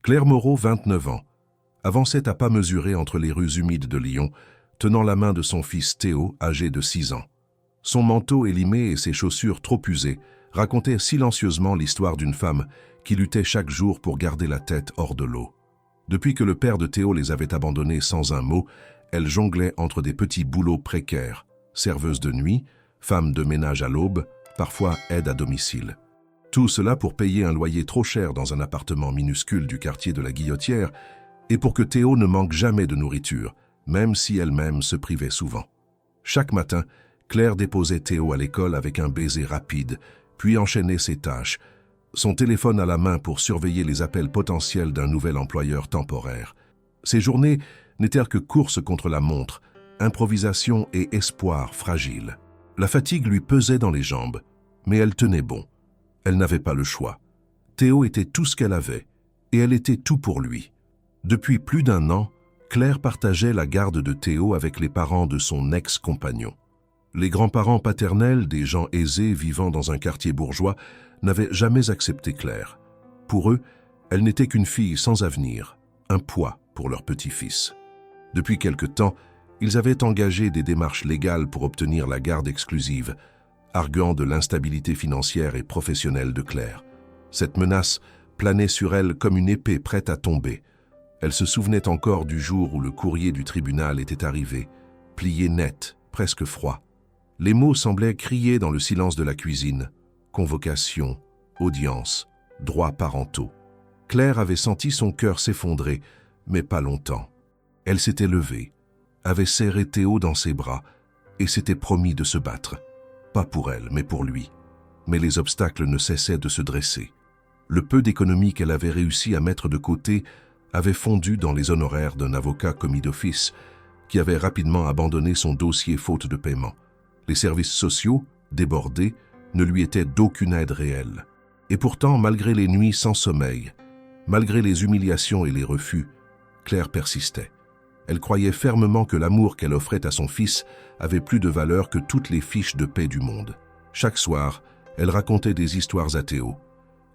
Claire Moreau, 29 ans, avançait à pas mesurés entre les rues humides de Lyon, tenant la main de son fils Théo, âgé de 6 ans. Son manteau élimé et ses chaussures trop usées racontaient silencieusement l'histoire d'une femme qui luttait chaque jour pour garder la tête hors de l'eau. Depuis que le père de Théo les avait abandonnés sans un mot, elle jonglait entre des petits boulots précaires, serveuse de nuit, femme de ménage à l'aube, parfois aide à domicile. Tout cela pour payer un loyer trop cher dans un appartement minuscule du quartier de la Guillotière et pour que Théo ne manque jamais de nourriture, même si elle-même se privait souvent. Chaque matin, Claire déposait Théo à l'école avec un baiser rapide, puis enchaînait ses tâches, son téléphone à la main pour surveiller les appels potentiels d'un nouvel employeur temporaire. Ses journées n'étaient que course contre la montre, improvisation et espoir fragile. La fatigue lui pesait dans les jambes, mais elle tenait bon. Elle n'avait pas le choix. Théo était tout ce qu'elle avait, et elle était tout pour lui. Depuis plus d'1 an, Claire partageait la garde de Théo avec les parents de son ex-compagnon. Les grands-parents paternels des gens aisés vivant dans un quartier bourgeois n'avaient jamais accepté Claire. Pour eux, elle n'était qu'une fille sans avenir, un poids pour leur petit-fils. Depuis quelque temps, ils avaient engagé des démarches légales pour obtenir la garde exclusive, arguant de l'instabilité financière et professionnelle de Claire. Cette menace planait sur elle comme une épée prête à tomber. Elle se souvenait encore du jour où le courrier du tribunal était arrivé, plié net, presque froid. Les mots semblaient crier dans le silence de la cuisine. Convocation, audience, droits parentaux. Claire avait senti son cœur s'effondrer, mais pas longtemps. Elle s'était levée, avait serré Théo dans ses bras et s'était promis de se battre. Pas pour elle, mais pour lui. Mais les obstacles ne cessaient de se dresser. Le peu d'économies qu'elle avait réussi à mettre de côté avait fondu dans les honoraires d'un avocat commis d'office qui avait rapidement abandonné son dossier faute de paiement. Les services sociaux, débordés, ne lui étaient d'aucune aide réelle. Et pourtant, malgré les nuits sans sommeil, malgré les humiliations et les refus, Claire persistait. Elle croyait fermement que l'amour qu'elle offrait à son fils avait plus de valeur que toutes les fiches de paix du monde. Chaque soir, elle racontait des histoires à Théo,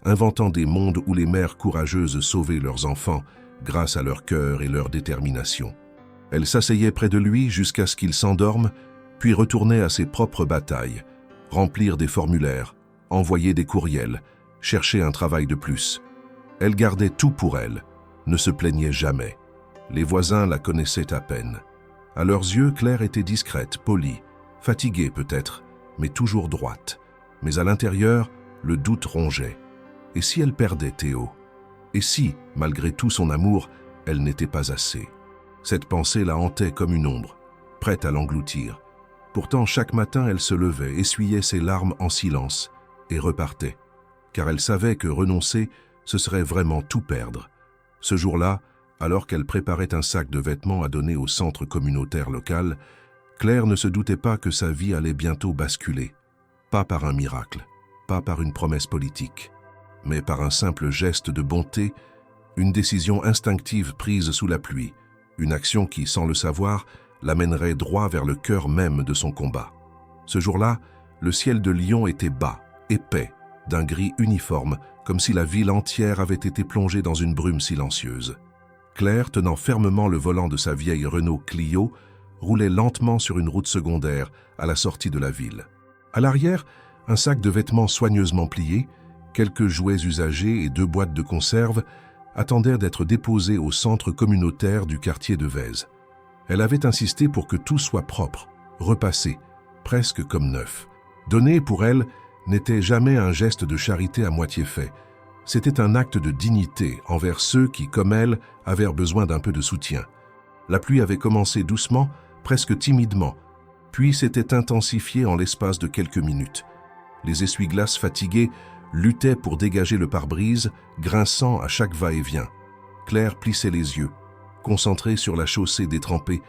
inventant des mondes où les mères courageuses sauvaient leurs enfants grâce à leur cœur et leur détermination. Elle s'asseyait près de lui jusqu'à ce qu'il s'endorme, puis retournait à ses propres batailles, remplir des formulaires, envoyer des courriels, chercher un travail de plus. Elle gardait tout pour elle, ne se plaignait jamais. Les voisins la connaissaient à peine. À leurs yeux, Claire était discrète, polie, fatiguée peut-être, mais toujours droite. Mais à l'intérieur, le doute rongeait. Et si elle perdait Théo? Et si, malgré tout son amour, elle n'était pas assez? Cette pensée la hantait comme une ombre, prête à l'engloutir. Pourtant, chaque matin, elle se levait, essuyait ses larmes en silence et repartait, car elle savait que renoncer, ce serait vraiment tout perdre. Ce jour-là, alors qu'elle préparait un sac de vêtements à donner au centre communautaire local, Claire ne se doutait pas que sa vie allait bientôt basculer. Pas par un miracle, pas par une promesse politique, mais par un simple geste de bonté, une décision instinctive prise sous la pluie, une action qui, sans le savoir, l'amènerait droit vers le cœur même de son combat. Ce jour-là, le ciel de Lyon était bas, épais, d'un gris uniforme, comme si la ville entière avait été plongée dans une brume silencieuse. Claire, tenant fermement le volant de sa vieille Renault Clio, roulait lentement sur une route secondaire à la sortie de la ville. À l'arrière, un sac de vêtements soigneusement plié, quelques jouets usagés et 2 boîtes de conserve attendaient d'être déposés au centre communautaire du quartier de Vèze. Elle avait insisté pour que tout soit propre, repassé, presque comme neuf. Donner, pour elle, n'était jamais un geste de charité à moitié fait. C'était un acte de dignité envers ceux qui, comme elle, avaient besoin d'un peu de soutien. La pluie avait commencé doucement, presque timidement, puis s'était intensifiée en l'espace de quelques minutes. Les essuie-glaces fatigués luttaient pour dégager le pare-brise, grinçant à chaque va-et-vient. Claire plissait les yeux, concentrée sur la chaussée détrempée,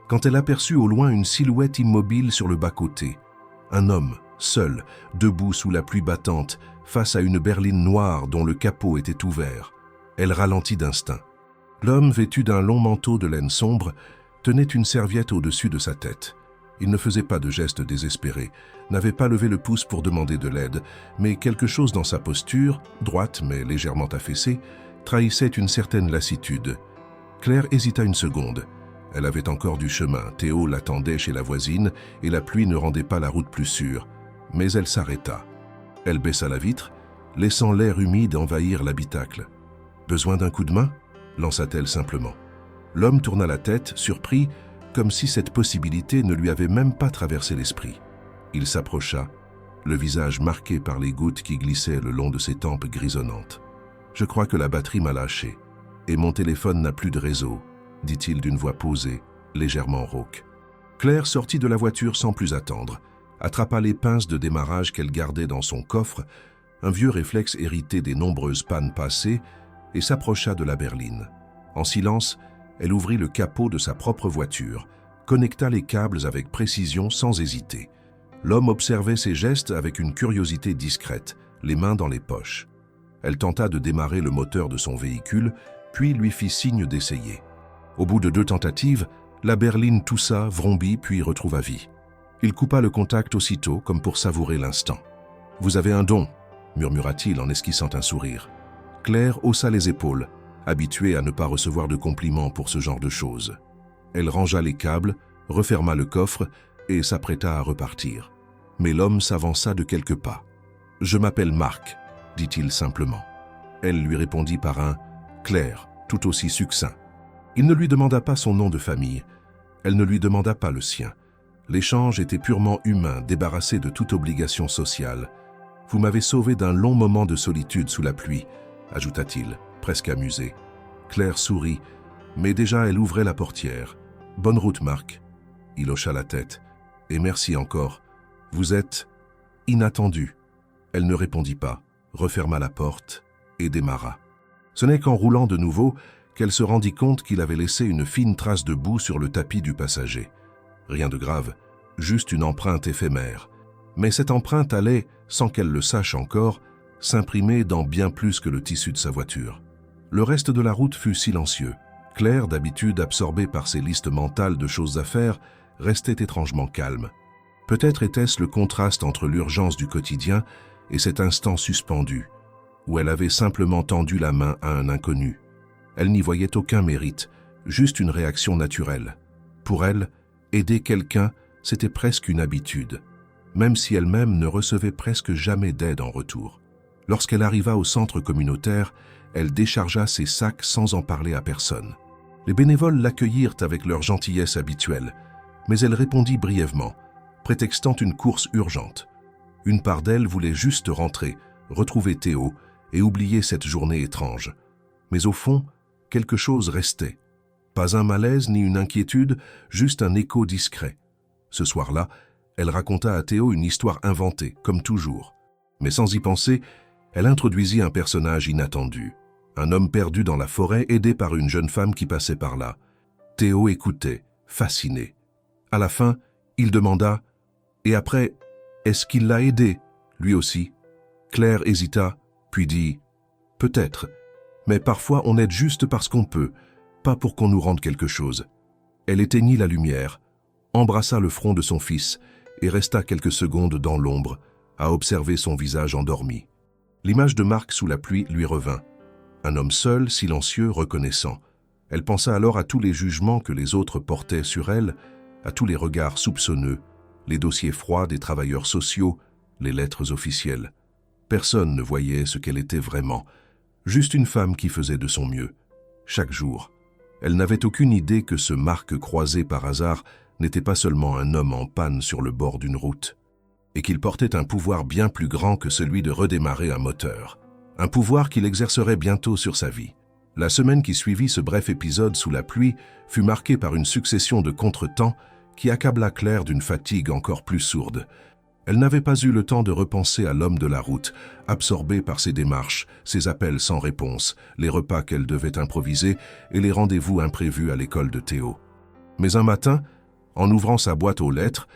quand elle aperçut au loin une silhouette immobile sur le bas-côté. Un homme, seul, debout sous la pluie battante, face à une berline noire dont le capot était ouvert. Elle ralentit d'instinct. L'homme, vêtu d'un long manteau de laine sombre, tenait une serviette au-dessus de sa tête. Il ne faisait pas de geste désespéré, n'avait pas levé le pouce pour demander de l'aide, mais quelque chose dans sa posture, droite mais légèrement affaissée, trahissait une certaine lassitude. Claire hésita une seconde. Elle avait encore du chemin. Théo l'attendait chez la voisine et la pluie ne rendait pas la route plus sûre. Mais elle s'arrêta. Elle baissa la vitre, laissant l'air humide envahir l'habitacle. « Besoin d'un coup de main ?» lança-t-elle simplement. L'homme tourna la tête, surpris, comme si cette possibilité ne lui avait même pas traversé l'esprit. Il s'approcha, le visage marqué par les gouttes qui glissaient le long de ses tempes grisonnantes. « Je crois que la batterie m'a lâché, et mon téléphone n'a plus de réseau, » dit-il d'une voix posée, légèrement rauque. Claire sortit de la voiture sans plus attendre, attrapa les pinces de démarrage qu'elle gardait dans son coffre, un vieux réflexe hérité des nombreuses pannes passées, et s'approcha de la berline. En silence, elle ouvrit le capot de sa propre voiture, connecta les câbles avec précision sans hésiter. L'homme observait ses gestes avec une curiosité discrète, les mains dans les poches. Elle tenta de démarrer le moteur de son véhicule, puis lui fit signe d'essayer. Au bout de 2 tentatives, la berline toussa, vrombit, puis retrouva vie. Il coupa le contact aussitôt, comme pour savourer l'instant. « Vous avez un don », murmura-t-il en esquissant un sourire. Claire haussa les épaules, habituée à ne pas recevoir de compliments pour ce genre de choses. Elle rangea les câbles, referma le coffre et s'apprêta à repartir. Mais l'homme s'avança de quelques pas. « Je m'appelle Marc », dit-il simplement. Elle lui répondit par un « Claire », tout aussi succinct. Il ne lui demanda pas son nom de famille. Elle ne lui demanda pas le sien. L'échange était purement humain, débarrassé de toute obligation sociale. « Vous m'avez sauvé d'un long moment de solitude sous la pluie », ajouta-t-il, presque amusé. Claire sourit, mais déjà elle ouvrait la portière. « Bonne route, Marc. » Il hocha la tête. « Et merci encore. Vous êtes inattendu. » Elle ne répondit pas, referma la porte et démarra. Ce n'est qu'en roulant de nouveau qu'elle se rendit compte qu'il avait laissé une fine trace de boue sur le tapis du passager. Rien de grave, juste une empreinte éphémère. Mais cette empreinte allait, sans qu'elle le sache encore, s'imprimer dans bien plus que le tissu de sa voiture. Le reste de la route fut silencieux. Claire, d'habitude absorbée par ses listes mentales de choses à faire, restait étrangement calme. Peut-être était-ce le contraste entre l'urgence du quotidien et cet instant suspendu, où elle avait simplement tendu la main à un inconnu. Elle n'y voyait aucun mérite, juste une réaction naturelle. Pour elle, aider quelqu'un, c'était presque une habitude, même si elle-même ne recevait presque jamais d'aide en retour. Lorsqu'elle arriva au centre communautaire, elle déchargea ses sacs sans en parler à personne. Les bénévoles l'accueillirent avec leur gentillesse habituelle, mais elle répondit brièvement, prétextant une course urgente. Une part d'elle voulait juste rentrer, retrouver Théo et oublier cette journée étrange. Mais au fond, quelque chose restait. Pas un malaise ni une inquiétude, juste un écho discret. Ce soir-là, elle raconta à Théo une histoire inventée, comme toujours. Mais sans y penser, elle introduisit un personnage inattendu. Un homme perdu dans la forêt aidé par une jeune femme qui passait par là. Théo écoutait, fasciné. À la fin, il demanda « Et après, est-ce qu'il l'a aidé, lui aussi ?» Claire hésita, puis dit « Peut-être, mais parfois on aide juste parce qu'on peut, pas pour qu'on nous rende quelque chose. » Elle éteignit la lumière, embrassa le front de son fils et resta quelques secondes dans l'ombre, à observer son visage endormi. L'image de Marc sous la pluie lui revint. Un homme seul, silencieux, reconnaissant. Elle pensa alors à tous les jugements que les autres portaient sur elle, à tous les regards soupçonneux, les dossiers froids des travailleurs sociaux, les lettres officielles. Personne ne voyait ce qu'elle était vraiment, juste une femme qui faisait de son mieux. Chaque jour, elle n'avait aucune idée que ce Marc croisé par hasard n'était pas seulement un homme en panne sur le bord d'une route, et qu'il portait un pouvoir bien plus grand que celui de redémarrer un moteur. Un pouvoir qu'il exercerait bientôt sur sa vie. La semaine qui suivit ce bref épisode sous la pluie fut marquée par une succession de contretemps qui accabla Claire d'une fatigue encore plus sourde. Elle n'avait pas eu le temps de repenser à l'homme de la route, absorbée par ses démarches, ses appels sans réponse, les repas qu'elle devait improviser et les rendez-vous imprévus à l'école de Théo. Mais un matin, en ouvrant sa boîte aux lettres,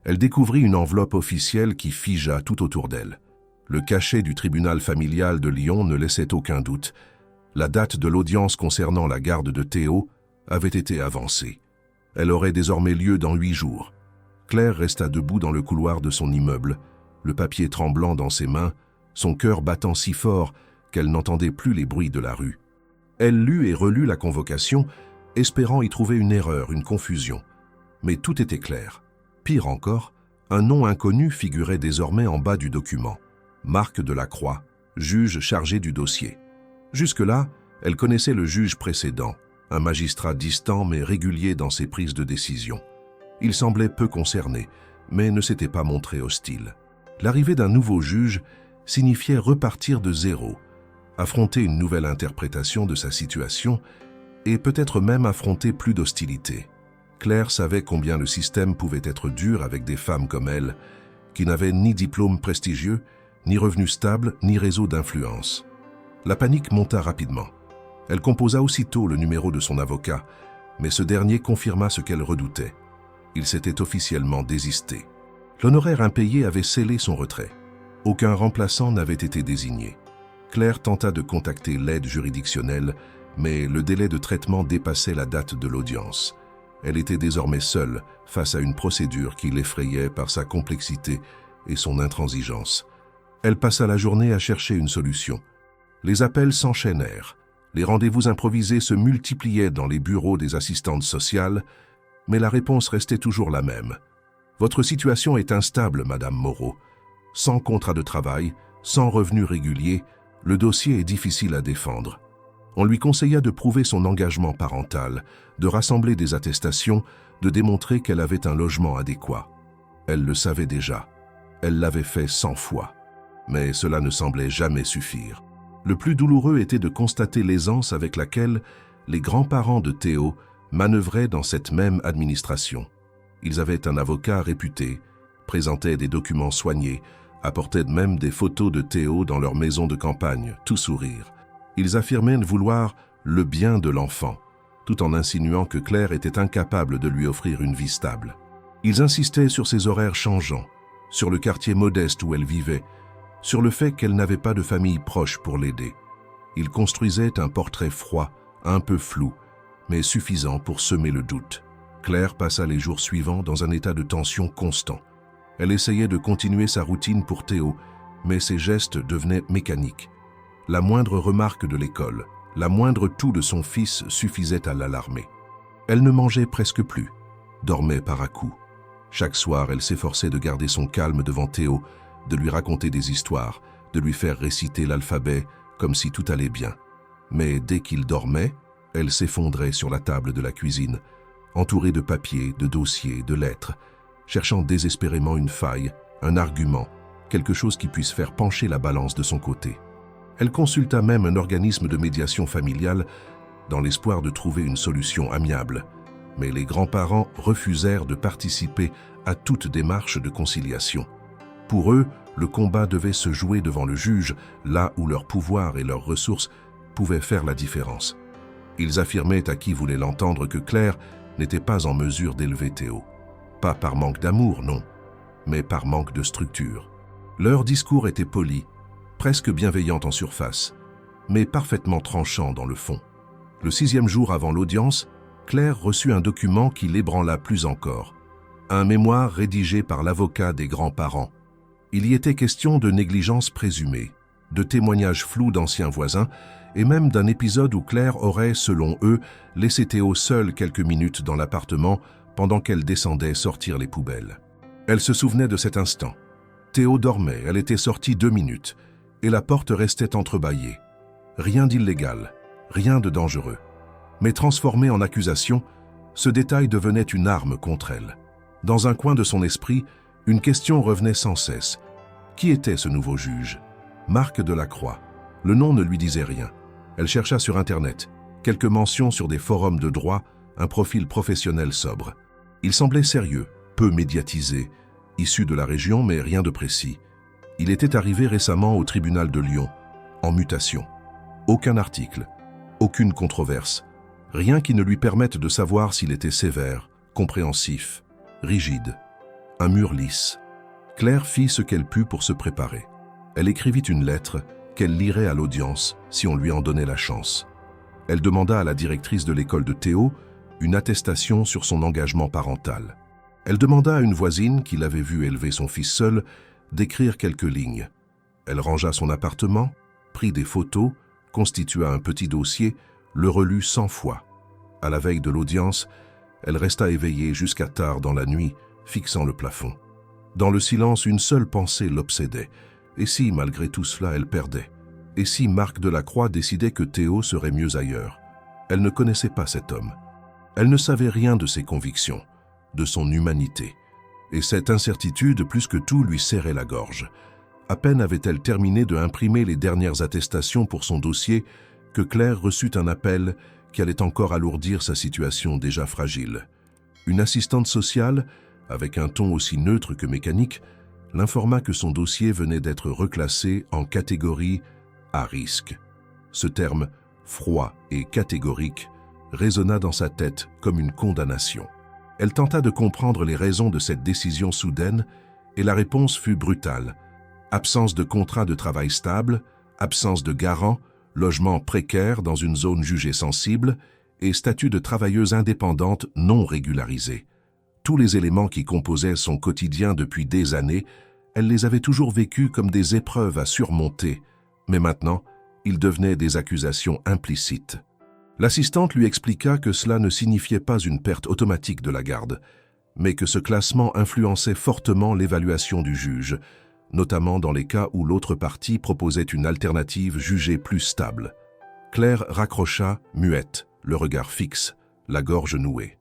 elle découvrit une enveloppe officielle qui figea tout autour d'elle. Le cachet du tribunal familial de Lyon ne laissait aucun doute. La date de l'audience concernant la garde de Théo avait été avancée. Elle aurait désormais lieu dans 8 jours. Claire resta debout dans le couloir de son immeuble, le papier tremblant dans ses mains, son cœur battant si fort qu'elle n'entendait plus les bruits de la rue. Elle lut et relut la convocation, espérant y trouver une erreur, une confusion. Mais tout était clair. Pire encore, un nom inconnu figurait désormais en bas du document. Marc Delacroix, juge chargé du dossier. Jusque-là, elle connaissait le juge précédent, un magistrat distant mais régulier dans ses prises de décision. Il semblait peu concerné, mais ne s'était pas montré hostile. L'arrivée d'un nouveau juge signifiait repartir de zéro, affronter une nouvelle interprétation de sa situation et peut-être même affronter plus d'hostilité. Claire savait combien le système pouvait être dur avec des femmes comme elle, qui n'avaient ni diplôme prestigieux, ni revenus stables, ni réseau d'influence. La panique monta rapidement. Elle composa aussitôt le numéro de son avocat, mais ce dernier confirma ce qu'elle redoutait. Il s'était officiellement désisté. L'honoraire impayé avait scellé son retrait. Aucun remplaçant n'avait été désigné. Claire tenta de contacter l'aide juridictionnelle, mais le délai de traitement dépassait la date de l'audience. Elle était désormais seule face à une procédure qui l'effrayait par sa complexité et son intransigeance. Elle passa la journée à chercher une solution. Les appels s'enchaînèrent. Les rendez-vous improvisés se multipliaient dans les bureaux des assistantes sociales, mais la réponse restait toujours la même. « Votre situation est instable, Madame Moreau. Sans contrat de travail, sans revenus réguliers, le dossier est difficile à défendre. » On lui conseilla de prouver son engagement parental, de rassembler des attestations, de démontrer qu'elle avait un logement adéquat. Elle le savait déjà. Elle l'avait fait 100 fois. Mais cela ne semblait jamais suffire. Le plus douloureux était de constater l'aisance avec laquelle les grands-parents de Théo manœuvraient dans cette même administration. Ils avaient un avocat réputé, présentaient des documents soignés, apportaient même des photos de Théo dans leur maison de campagne, tout sourire. Ils affirmaient vouloir le bien de l'enfant, tout en insinuant que Claire était incapable de lui offrir une vie stable. Ils insistaient sur ses horaires changeants, sur le quartier modeste où elle vivait, sur le fait qu'elle n'avait pas de famille proche pour l'aider. Ils construisaient un portrait froid, un peu flou, mais suffisant pour semer le doute. Claire passa les jours suivants dans un état de tension constant. Elle essayait de continuer sa routine pour Théo, mais ses gestes devenaient mécaniques. La moindre remarque de l'école, la moindre toux de son fils suffisait à l'alarmer. Elle ne mangeait presque plus, dormait par à-coups. Chaque soir, elle s'efforçait de garder son calme devant Théo, de lui raconter des histoires, de lui faire réciter l'alphabet comme si tout allait bien. Mais dès qu'il dormait, elle s'effondrait sur la table de la cuisine, entourée de papiers, de dossiers, de lettres, cherchant désespérément une faille, un argument, quelque chose qui puisse faire pencher la balance de son côté. Elle consulta même un organisme de médiation familiale dans l'espoir de trouver une solution amiable. Mais les grands-parents refusèrent de participer à toute démarche de conciliation. Pour eux, le combat devait se jouer devant le juge, là où leur pouvoir et leurs ressources pouvaient faire la différence. Ils affirmaient à qui voulait l'entendre que Claire n'était pas en mesure d'élever Théo. Pas par manque d'amour, non, mais par manque de structure. Leur discours était poli, presque bienveillant en surface, mais parfaitement tranchant dans le fond. Le 6e jour avant l'audience, Claire reçut un document qui l'ébranla plus encore. Un mémoire rédigé par l'avocat des grands-parents. Il y était question de négligence présumée, de témoignages flous d'anciens voisins et même d'un épisode où Claire aurait, selon eux, laissé Théo seul quelques minutes dans l'appartement pendant qu'elle descendait sortir les poubelles. Elle se souvenait de cet instant. Théo dormait, elle était sortie 2 minutes, et la porte restait entrebâillée. Rien d'illégal, rien de dangereux. Mais transformé en accusation, ce détail devenait une arme contre elle. Dans un coin de son esprit, une question revenait sans cesse. Qui était ce nouveau juge? Marc Delacroix. Le nom ne lui disait rien. Elle chercha sur Internet, quelques mentions sur des forums de droit, un profil professionnel sobre. Il semblait sérieux, peu médiatisé, issu de la région mais rien de précis. Il était arrivé récemment au tribunal de Lyon, en mutation. Aucun article, aucune controverse, rien qui ne lui permette de savoir s'il était sévère, compréhensif, rigide. Un mur lisse. Claire fit ce qu'elle put pour se préparer. Elle écrivit une lettre qu'elle lirait à l'audience si on lui en donnait la chance. Elle demanda à la directrice de l'école de Théo une attestation sur son engagement parental. Elle demanda à une voisine qui l'avait vu élever son fils seul d'écrire quelques lignes. Elle rangea son appartement, prit des photos, constitua un petit dossier, le relut 100 fois. À la veille de l'audience, elle resta éveillée jusqu'à tard dans la nuit, fixant le plafond. Dans le silence, une seule pensée l'obsédait. Et si, malgré tout cela, elle perdait? Et si Marc Delacroix décidait que Théo serait mieux ailleurs? Elle ne connaissait pas cet homme. Elle ne savait rien de ses convictions, de son humanité. Et cette incertitude, plus que tout, lui serrait la gorge. À peine avait-elle terminé de imprimer les dernières attestations pour son dossier que Claire reçut un appel qui allait encore alourdir sa situation déjà fragile. Une assistante sociale, avec un ton aussi neutre que mécanique, l'informa que son dossier venait d'être reclassé en catégorie à risque. Ce terme, froid et catégorique, résonna dans sa tête comme une condamnation. Elle tenta de comprendre les raisons de cette décision soudaine et la réponse fut brutale. Absence de contrat de travail stable, absence de garant, logement précaire dans une zone jugée sensible et statut de travailleuse indépendante non régularisée. Tous les éléments qui composaient son quotidien depuis des années, elle les avait toujours vécus comme des épreuves à surmonter, mais maintenant, ils devenaient des accusations implicites. L'assistante lui expliqua que cela ne signifiait pas une perte automatique de la garde, mais que ce classement influençait fortement l'évaluation du juge, notamment dans les cas où l'autre partie proposait une alternative jugée plus stable. Claire raccrocha, muette, le regard fixe, la gorge nouée.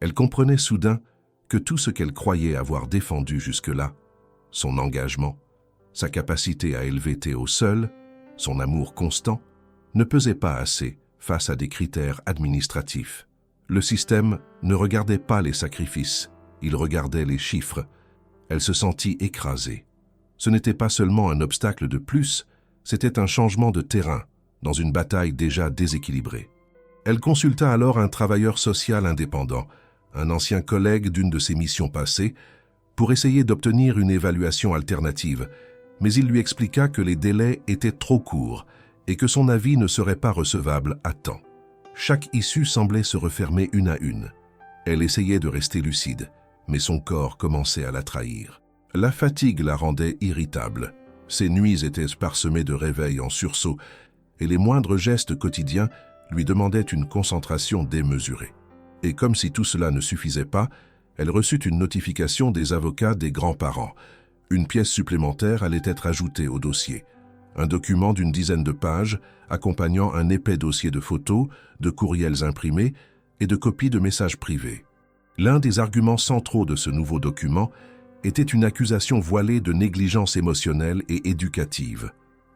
Elle comprenait soudain que tout ce qu'elle croyait avoir défendu jusque-là, son engagement, sa capacité à élever Théo seul, son amour constant, ne pesait pas assez face à des critères administratifs. Le système ne regardait pas les sacrifices, il regardait les chiffres. Elle se sentit écrasée. Ce n'était pas seulement un obstacle de plus, c'était un changement de terrain, dans une bataille déjà déséquilibrée. Elle consulta alors un travailleur social indépendant, un ancien collègue d'une de ses missions passées, pour essayer d'obtenir une évaluation alternative, mais il lui expliqua que les délais étaient trop courts et que son avis ne serait pas recevable à temps. Chaque issue semblait se refermer une à une. Elle essayait de rester lucide, mais son corps commençait à la trahir. La fatigue la rendait irritable. Ses nuits étaient parsemées de réveils en sursaut et les moindres gestes quotidiens lui demandaient une concentration démesurée. Et comme si tout cela ne suffisait pas, elle reçut une notification des avocats des grands-parents. Une pièce supplémentaire allait être ajoutée au dossier. Un document d'une dizaine de pages accompagnant un épais dossier de photos, de courriels imprimés et de copies de messages privés. L'un des arguments centraux de ce nouveau document était une accusation voilée de négligence émotionnelle et éducative.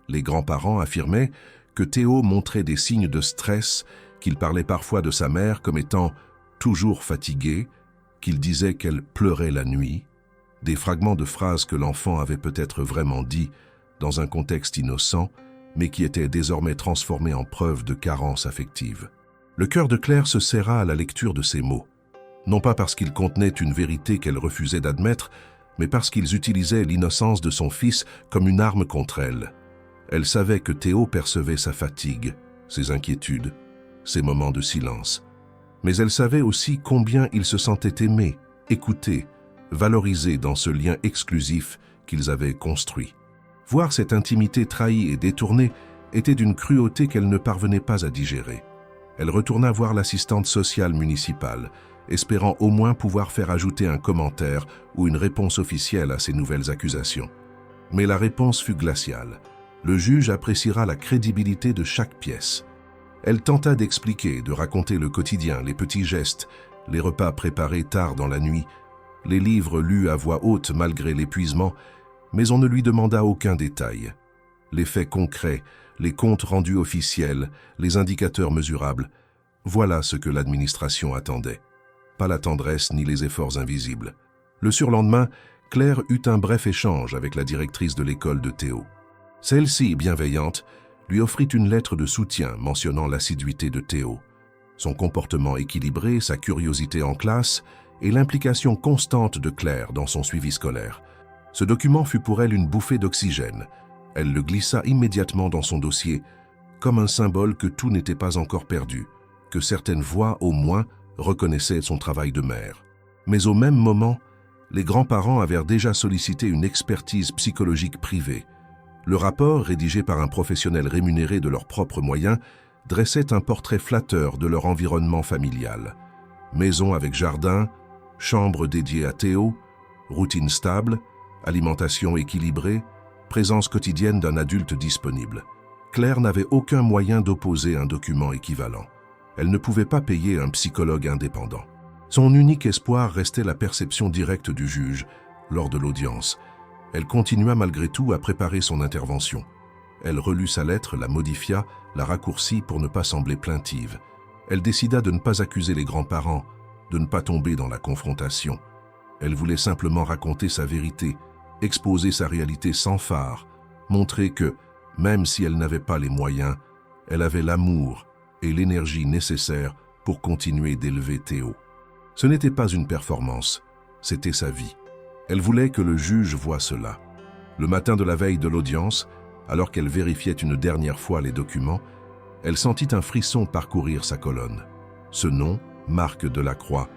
Les grands-parents affirmaient que Théo montrait des signes de stress, qu'il parlait parfois de sa mère comme étant toujours fatiguée, qu'il disait qu'elle pleurait la nuit, des fragments de phrases que l'enfant avait peut-être vraiment dit dans un contexte innocent, mais qui étaient désormais transformés en preuves de carence affective. Le cœur de Claire se serra à la lecture de ces mots, non pas parce qu'ils contenaient une vérité qu'elle refusait d'admettre, mais parce qu'ils utilisaient l'innocence de son fils comme une arme contre elle. Elle savait que Théo percevait sa fatigue, ses inquiétudes, ses moments de silence. Mais elle savait aussi combien il se sentait aimé, écouté, valorisé dans ce lien exclusif qu'ils avaient construit. Voir cette intimité trahie et détournée était d'une cruauté qu'elle ne parvenait pas à digérer. Elle retourna voir l'assistante sociale municipale, espérant au moins pouvoir faire ajouter un commentaire ou une réponse officielle à ces nouvelles accusations. Mais la réponse fut glaciale. Le juge appréciera la crédibilité de chaque pièce. Elle tenta d'expliquer, de raconter le quotidien, les petits gestes, les repas préparés tard dans la nuit, les livres lus à voix haute malgré l'épuisement, mais on ne lui demanda aucun détail. Les faits concrets, les comptes rendus officiels, les indicateurs mesurables, voilà ce que l'administration attendait. Pas la tendresse ni les efforts invisibles. Le surlendemain, Claire eut un bref échange avec la directrice de l'école de Théo. Celle-ci, bienveillante, lui offrit une lettre de soutien mentionnant l'assiduité de Théo, son comportement équilibré, sa curiosité en classe et l'implication constante de Claire dans son suivi scolaire. Ce document fut pour elle une bouffée d'oxygène. Elle le glissa immédiatement dans son dossier, comme un symbole que tout n'était pas encore perdu, que certaines voix, au moins, reconnaissaient son travail de mère. Mais au même moment, les grands-parents avaient déjà sollicité une expertise psychologique privée. Le rapport, rédigé par un professionnel rémunéré de leurs propres moyens, dressaient un portrait flatteur de leur environnement familial. Maison avec jardin, chambre dédiée à Théo, routine stable, alimentation équilibrée, présence quotidienne d'un adulte disponible. Claire n'avait aucun moyen d'opposer un document équivalent. Elle ne pouvait pas payer un psychologue indépendant. Son unique espoir restait la perception directe du juge lors de l'audience. Elle continua malgré tout à préparer son intervention. Elle relut sa lettre, la modifia, la raccourcit pour ne pas sembler plaintive. Elle décida de ne pas accuser les grands-parents, de ne pas tomber dans la confrontation. Elle voulait simplement raconter sa vérité, exposer sa réalité sans phare, montrer que, même si elle n'avait pas les moyens, elle avait l'amour et l'énergie nécessaires pour continuer d'élever Théo. Ce n'était pas une performance, c'était sa vie. Elle voulait que le juge voie cela. Le matin de la veille de l'audience, alors qu'elle vérifiait une dernière fois les documents, elle sentit un frisson parcourir sa colonne. Ce nom, Marc Delacroix,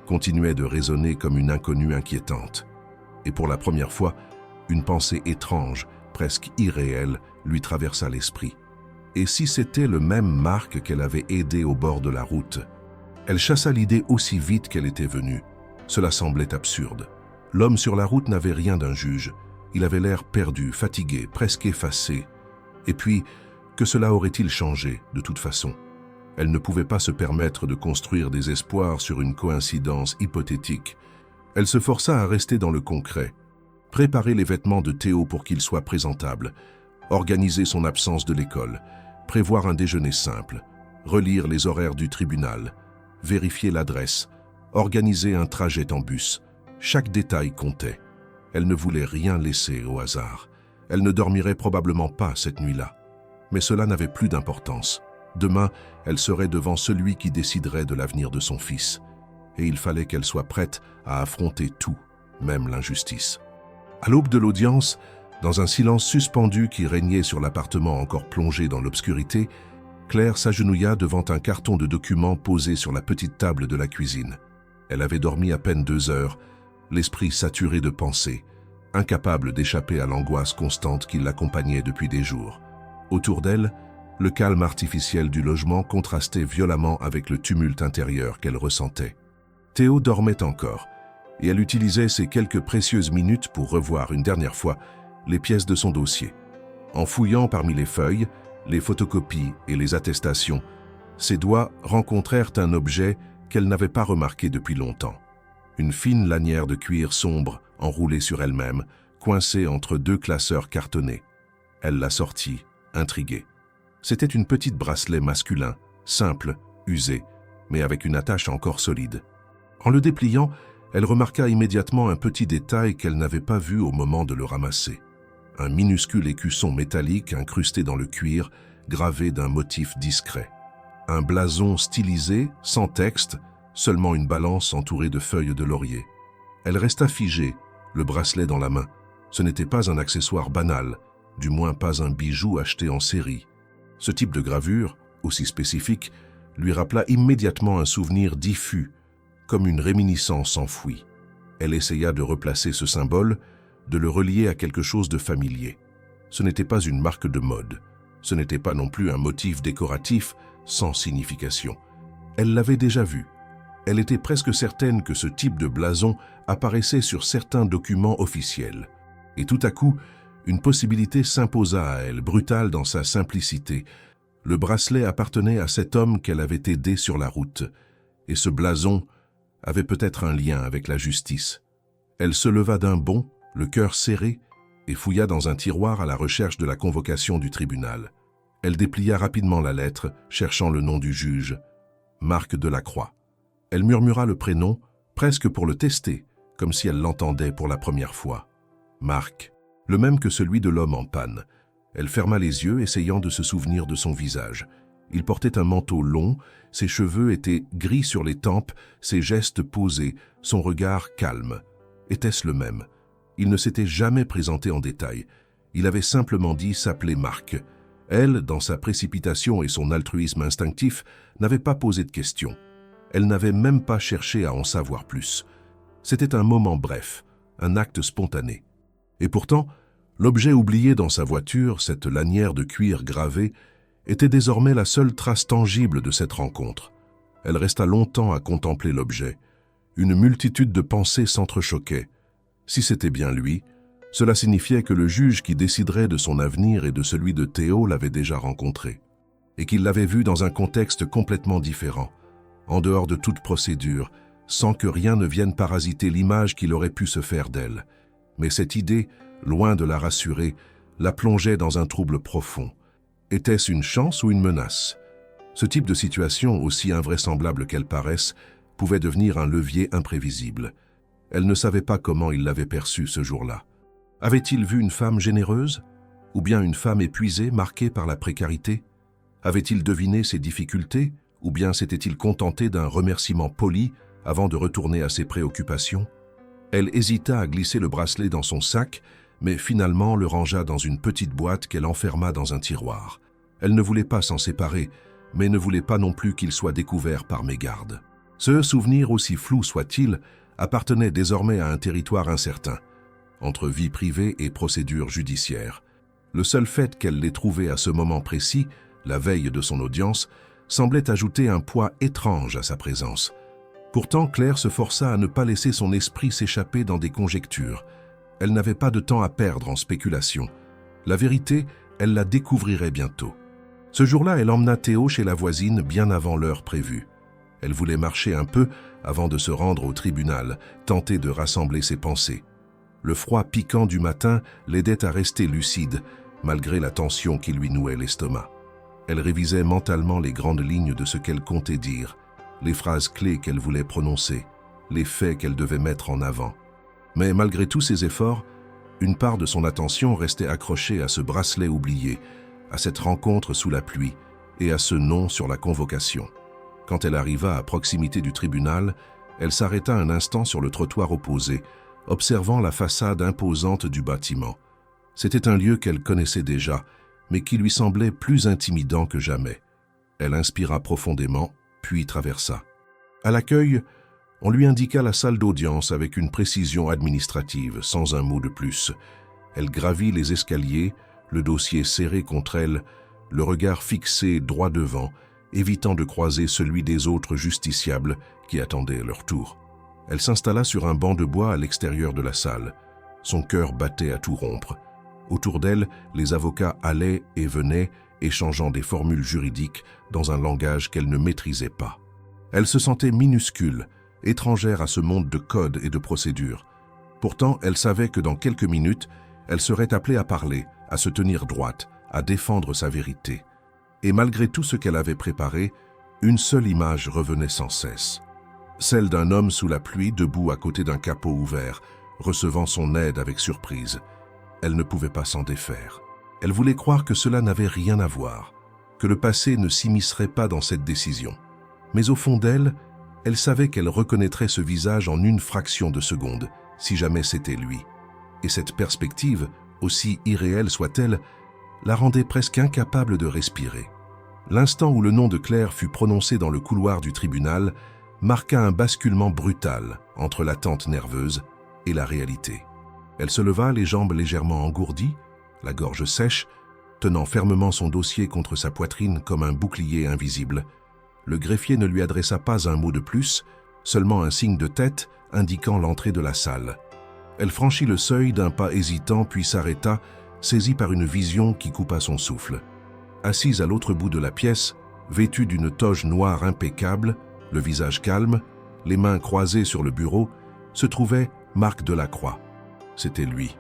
continuait de résonner comme une inconnue inquiétante. Et pour la première fois, une pensée étrange, presque irréelle, lui traversa l'esprit. Et si c'était le même Marc qu'elle avait aidé au bord de la route? Elle chassa l'idée aussi vite qu'elle était venue. Cela semblait absurde. L'homme sur la route n'avait rien d'un juge. Il avait l'air perdu, fatigué, presque effacé. Et puis, que cela aurait-il changé, de toute façon? Elle ne pouvait pas se permettre de construire des espoirs sur une coïncidence hypothétique. Elle se força à rester dans le concret. Préparer les vêtements de Théo pour qu'il soit présentable, organiser son absence de l'école, prévoir un déjeuner simple, relire les horaires du tribunal, vérifier l'adresse, organiser un trajet en bus. Chaque détail comptait. Elle ne voulait rien laisser au hasard. Elle ne dormirait probablement pas cette nuit-là. Mais cela n'avait plus d'importance. Demain, elle serait devant celui qui déciderait de l'avenir de son fils. Et il fallait qu'elle soit prête à affronter tout, même l'injustice. À l'aube de l'audience, dans un silence suspendu qui régnait sur l'appartement encore plongé dans l'obscurité, Claire s'agenouilla devant un carton de documents posé sur la petite table de la cuisine. Elle avait dormi à peine 2 heures, l'esprit saturé de pensées, incapable d'échapper à l'angoisse constante qui l'accompagnait depuis des jours. Autour d'elle, le calme artificiel du logement contrastait violemment avec le tumulte intérieur qu'elle ressentait. Théo dormait encore, et elle utilisait ces quelques précieuses minutes pour revoir une dernière fois les pièces de son dossier. En fouillant parmi les feuilles, les photocopies et les attestations, ses doigts rencontrèrent un objet qu'elle n'avait pas remarqué depuis longtemps. Une fine lanière de cuir sombre enroulée sur elle-même, coincée entre 2 classeurs cartonnés. Elle la sortit, intriguée. C'était une petite bracelet masculin, simple, usé, mais avec une attache encore solide. En le dépliant, elle remarqua immédiatement un petit détail qu'elle n'avait pas vu au moment de le ramasser. Un minuscule écusson métallique incrusté dans le cuir, gravé d'un motif discret. Un blason stylisé, sans texte, seulement une balance entourée de feuilles de laurier. Elle resta figée, le bracelet dans la main. Ce n'était pas un accessoire banal, du moins pas un bijou acheté en série. Ce type de gravure, aussi spécifique, lui rappela immédiatement un souvenir diffus, comme une réminiscence enfouie. Elle essaya de replacer ce symbole, de le relier à quelque chose de familier. Ce n'était pas une marque de mode. Ce n'était pas non plus un motif décoratif sans signification. Elle l'avait déjà vu. Elle était presque certaine que ce type de blason apparaissait sur certains documents officiels. Et tout à coup, une possibilité s'imposa à elle, brutale dans sa simplicité. Le bracelet appartenait à cet homme qu'elle avait aidé sur la route. Et ce blason avait peut-être un lien avec la justice. Elle se leva d'un bond, le cœur serré, et fouilla dans un tiroir à la recherche de la convocation du tribunal. Elle déplia rapidement la lettre, cherchant le nom du juge, Marc Delacroix. Elle murmura le prénom, presque pour le tester, comme si elle l'entendait pour la première fois. Marc, le même que celui de l'homme en panne. Elle ferma les yeux, essayant de se souvenir de son visage. Il portait un manteau long, ses cheveux étaient gris sur les tempes, ses gestes posés, son regard calme. Était-ce le même? Il ne s'était jamais présenté en détail. Il avait simplement dit s'appeler Marc. Elle, dans sa précipitation et son altruisme instinctif, n'avait pas posé de questions. Elle n'avait même pas cherché à en savoir plus. C'était un moment bref, un acte spontané. Et pourtant, l'objet oublié dans sa voiture, cette lanière de cuir gravée, était désormais la seule trace tangible de cette rencontre. Elle resta longtemps à contempler l'objet. Une multitude de pensées s'entrechoquaient. Si c'était bien lui, cela signifiait que le juge qui déciderait de son avenir et de celui de Théo l'avait déjà rencontré, et qu'il l'avait vu dans un contexte complètement différent, en dehors de toute procédure, sans que rien ne vienne parasiter l'image qu'il aurait pu se faire d'elle. Mais cette idée, loin de la rassurer, la plongeait dans un trouble profond. Était-ce une chance ou une menace? Ce type de situation, aussi invraisemblable qu'elle paraisse, pouvait devenir un levier imprévisible. Elle ne savait pas comment il l'avait perçu ce jour-là. Avait-il vu une femme généreuse? Ou bien une femme épuisée, marquée par la précarité? Avait-il deviné ses difficultés? Ou bien s'était-il contenté d'un remerciement poli avant de retourner à ses préoccupations? Elle hésita à glisser le bracelet dans son sac, mais finalement le rangea dans une petite boîte qu'elle enferma dans un tiroir. Elle ne voulait pas s'en séparer, mais ne voulait pas non plus qu'il soit découvert par mégarde. Ce souvenir, aussi flou soit-il, appartenait désormais à un territoire incertain, entre vie privée et procédure judiciaire. Le seul fait qu'elle l'ait trouvé à ce moment précis, la veille de son audience, semblait ajouter un poids étrange à sa présence. Pourtant, Claire se força à ne pas laisser son esprit s'échapper dans des conjectures. Elle n'avait pas de temps à perdre en spéculation. La vérité, elle la découvrirait bientôt. Ce jour-là, elle emmena Théo chez la voisine bien avant l'heure prévue. Elle voulait marcher un peu avant de se rendre au tribunal, tenter de rassembler ses pensées. Le froid piquant du matin l'aidait à rester lucide, malgré la tension qui lui nouait l'estomac. Elle révisait mentalement les grandes lignes de ce qu'elle comptait dire, les phrases clés qu'elle voulait prononcer, les faits qu'elle devait mettre en avant. Mais malgré tous ses efforts, une part de son attention restait accrochée à ce bracelet oublié, à cette rencontre sous la pluie et à ce nom sur la convocation. Quand elle arriva à proximité du tribunal, elle s'arrêta un instant sur le trottoir opposé, observant la façade imposante du bâtiment. C'était un lieu qu'elle connaissait déjà, mais qui lui semblait plus intimidant que jamais. Elle inspira profondément, puis traversa. À l'accueil, on lui indiqua la salle d'audience avec une précision administrative, sans un mot de plus. Elle gravit les escaliers, le dossier serré contre elle, le regard fixé droit devant, évitant de croiser celui des autres justiciables qui attendaient leur tour. Elle s'installa sur un banc de bois à l'extérieur de la salle. Son cœur battait à tout rompre. Autour d'elle, les avocats allaient et venaient, échangeant des formules juridiques dans un langage qu'elle ne maîtrisait pas. Elle se sentait minuscule, étrangère à ce monde de codes et de procédures. Pourtant, elle savait que dans quelques minutes, elle serait appelée à parler, à se tenir droite, à défendre sa vérité. Et malgré tout ce qu'elle avait préparé, une seule image revenait sans cesse. Celle d'un homme sous la pluie, debout à côté d'un capot ouvert, recevant son aide avec surprise. Elle ne pouvait pas s'en défaire. Elle voulait croire que cela n'avait rien à voir, que le passé ne s'immiscerait pas dans cette décision. Mais au fond d'elle, elle savait qu'elle reconnaîtrait ce visage en une fraction de seconde, si jamais c'était lui. Et cette perspective, aussi irréelle soit-elle, la rendait presque incapable de respirer. L'instant où le nom de Claire fut prononcé dans le couloir du tribunal marqua un basculement brutal entre l'attente nerveuse et la réalité. Elle se leva, les jambes légèrement engourdies, la gorge sèche, tenant fermement son dossier contre sa poitrine comme un bouclier invisible. Le greffier ne lui adressa pas un mot de plus, seulement un signe de tête indiquant l'entrée de la salle. Elle franchit le seuil d'un pas hésitant puis s'arrêta, saisie par une vision qui coupa son souffle. Assise à l'autre bout de la pièce, vêtue d'une toge noire impeccable, le visage calme, les mains croisées sur le bureau, se trouvait Marc Delacroix. C'était lui,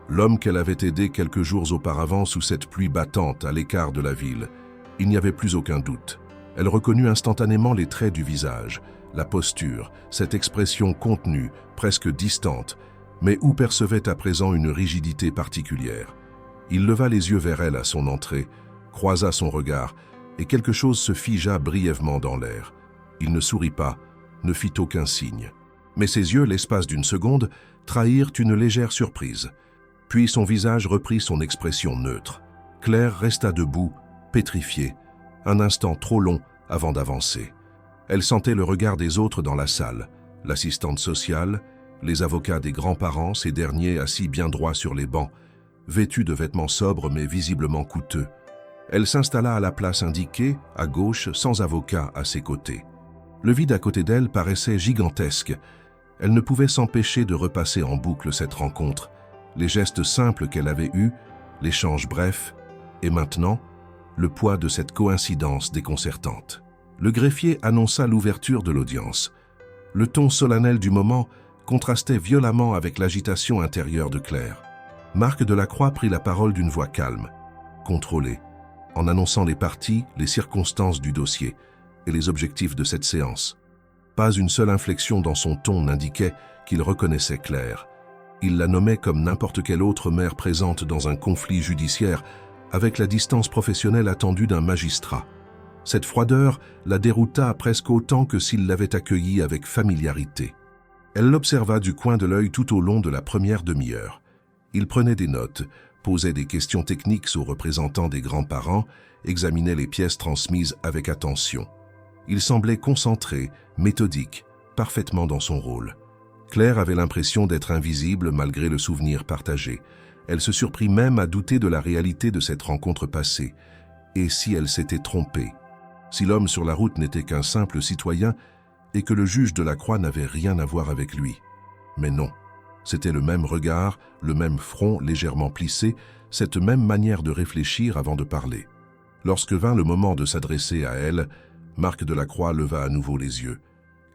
l'homme qu'elle avait aidé quelques jours auparavant sous cette pluie battante à l'écart de la ville. Il n'y avait plus aucun doute. Elle reconnut instantanément les traits du visage, la posture, cette expression contenue, presque distante, mais où percevait à présent une rigidité particulière. Il leva les yeux vers elle à son entrée, croisa son regard, et quelque chose se figea brièvement dans l'air. Il ne sourit pas, ne fit aucun signe. Mais ses yeux, l'espace d'une seconde, trahirent une légère surprise. Puis son visage reprit son expression neutre. Claire resta debout, pétrifiée, un instant trop long avant d'avancer. Elle sentait le regard des autres dans la salle, l'assistante sociale, les avocats des grands-parents, ces derniers assis bien droits sur les bancs, vêtus de vêtements sobres mais visiblement coûteux. Elle s'installa à la place indiquée, à gauche, sans avocat à ses côtés. Le vide à côté d'elle paraissait gigantesque. Elle ne pouvait s'empêcher de repasser en boucle cette rencontre, les gestes simples qu'elle avait eus, l'échange bref, et maintenant, le poids de cette coïncidence déconcertante. Le greffier annonça l'ouverture de l'audience. Le ton solennel du moment contrastait violemment avec l'agitation intérieure de Claire. Marc Delacroix prit la parole d'une voix calme, contrôlée, en annonçant les parties, les circonstances du dossier et les objectifs de cette séance. Pas une seule inflexion dans son ton n'indiquait qu'il reconnaissait Claire. Il la nommait comme n'importe quelle autre mère présente dans un conflit judiciaire, avec la distance professionnelle attendue d'un magistrat. Cette froideur la dérouta presque autant que s'il l'avait accueillie avec familiarité. Elle l'observa du coin de l'œil tout au long de la première demi-heure. Il prenait des notes, posait des questions techniques aux représentants des grands-parents, examinait les pièces transmises avec attention. Il semblait concentré, méthodique, parfaitement dans son rôle. Claire avait l'impression d'être invisible malgré le souvenir partagé. Elle se surprit même à douter de la réalité de cette rencontre passée. Et si elle s'était trompée? Si l'homme sur la route n'était qu'un simple citoyen et que le juge Delacroix n'avait rien à voir avec lui? Mais non. C'était le même regard, le même front légèrement plissé, cette même manière de réfléchir avant de parler. Lorsque vint le moment de s'adresser à elle, Marc Delacroix leva à nouveau les yeux.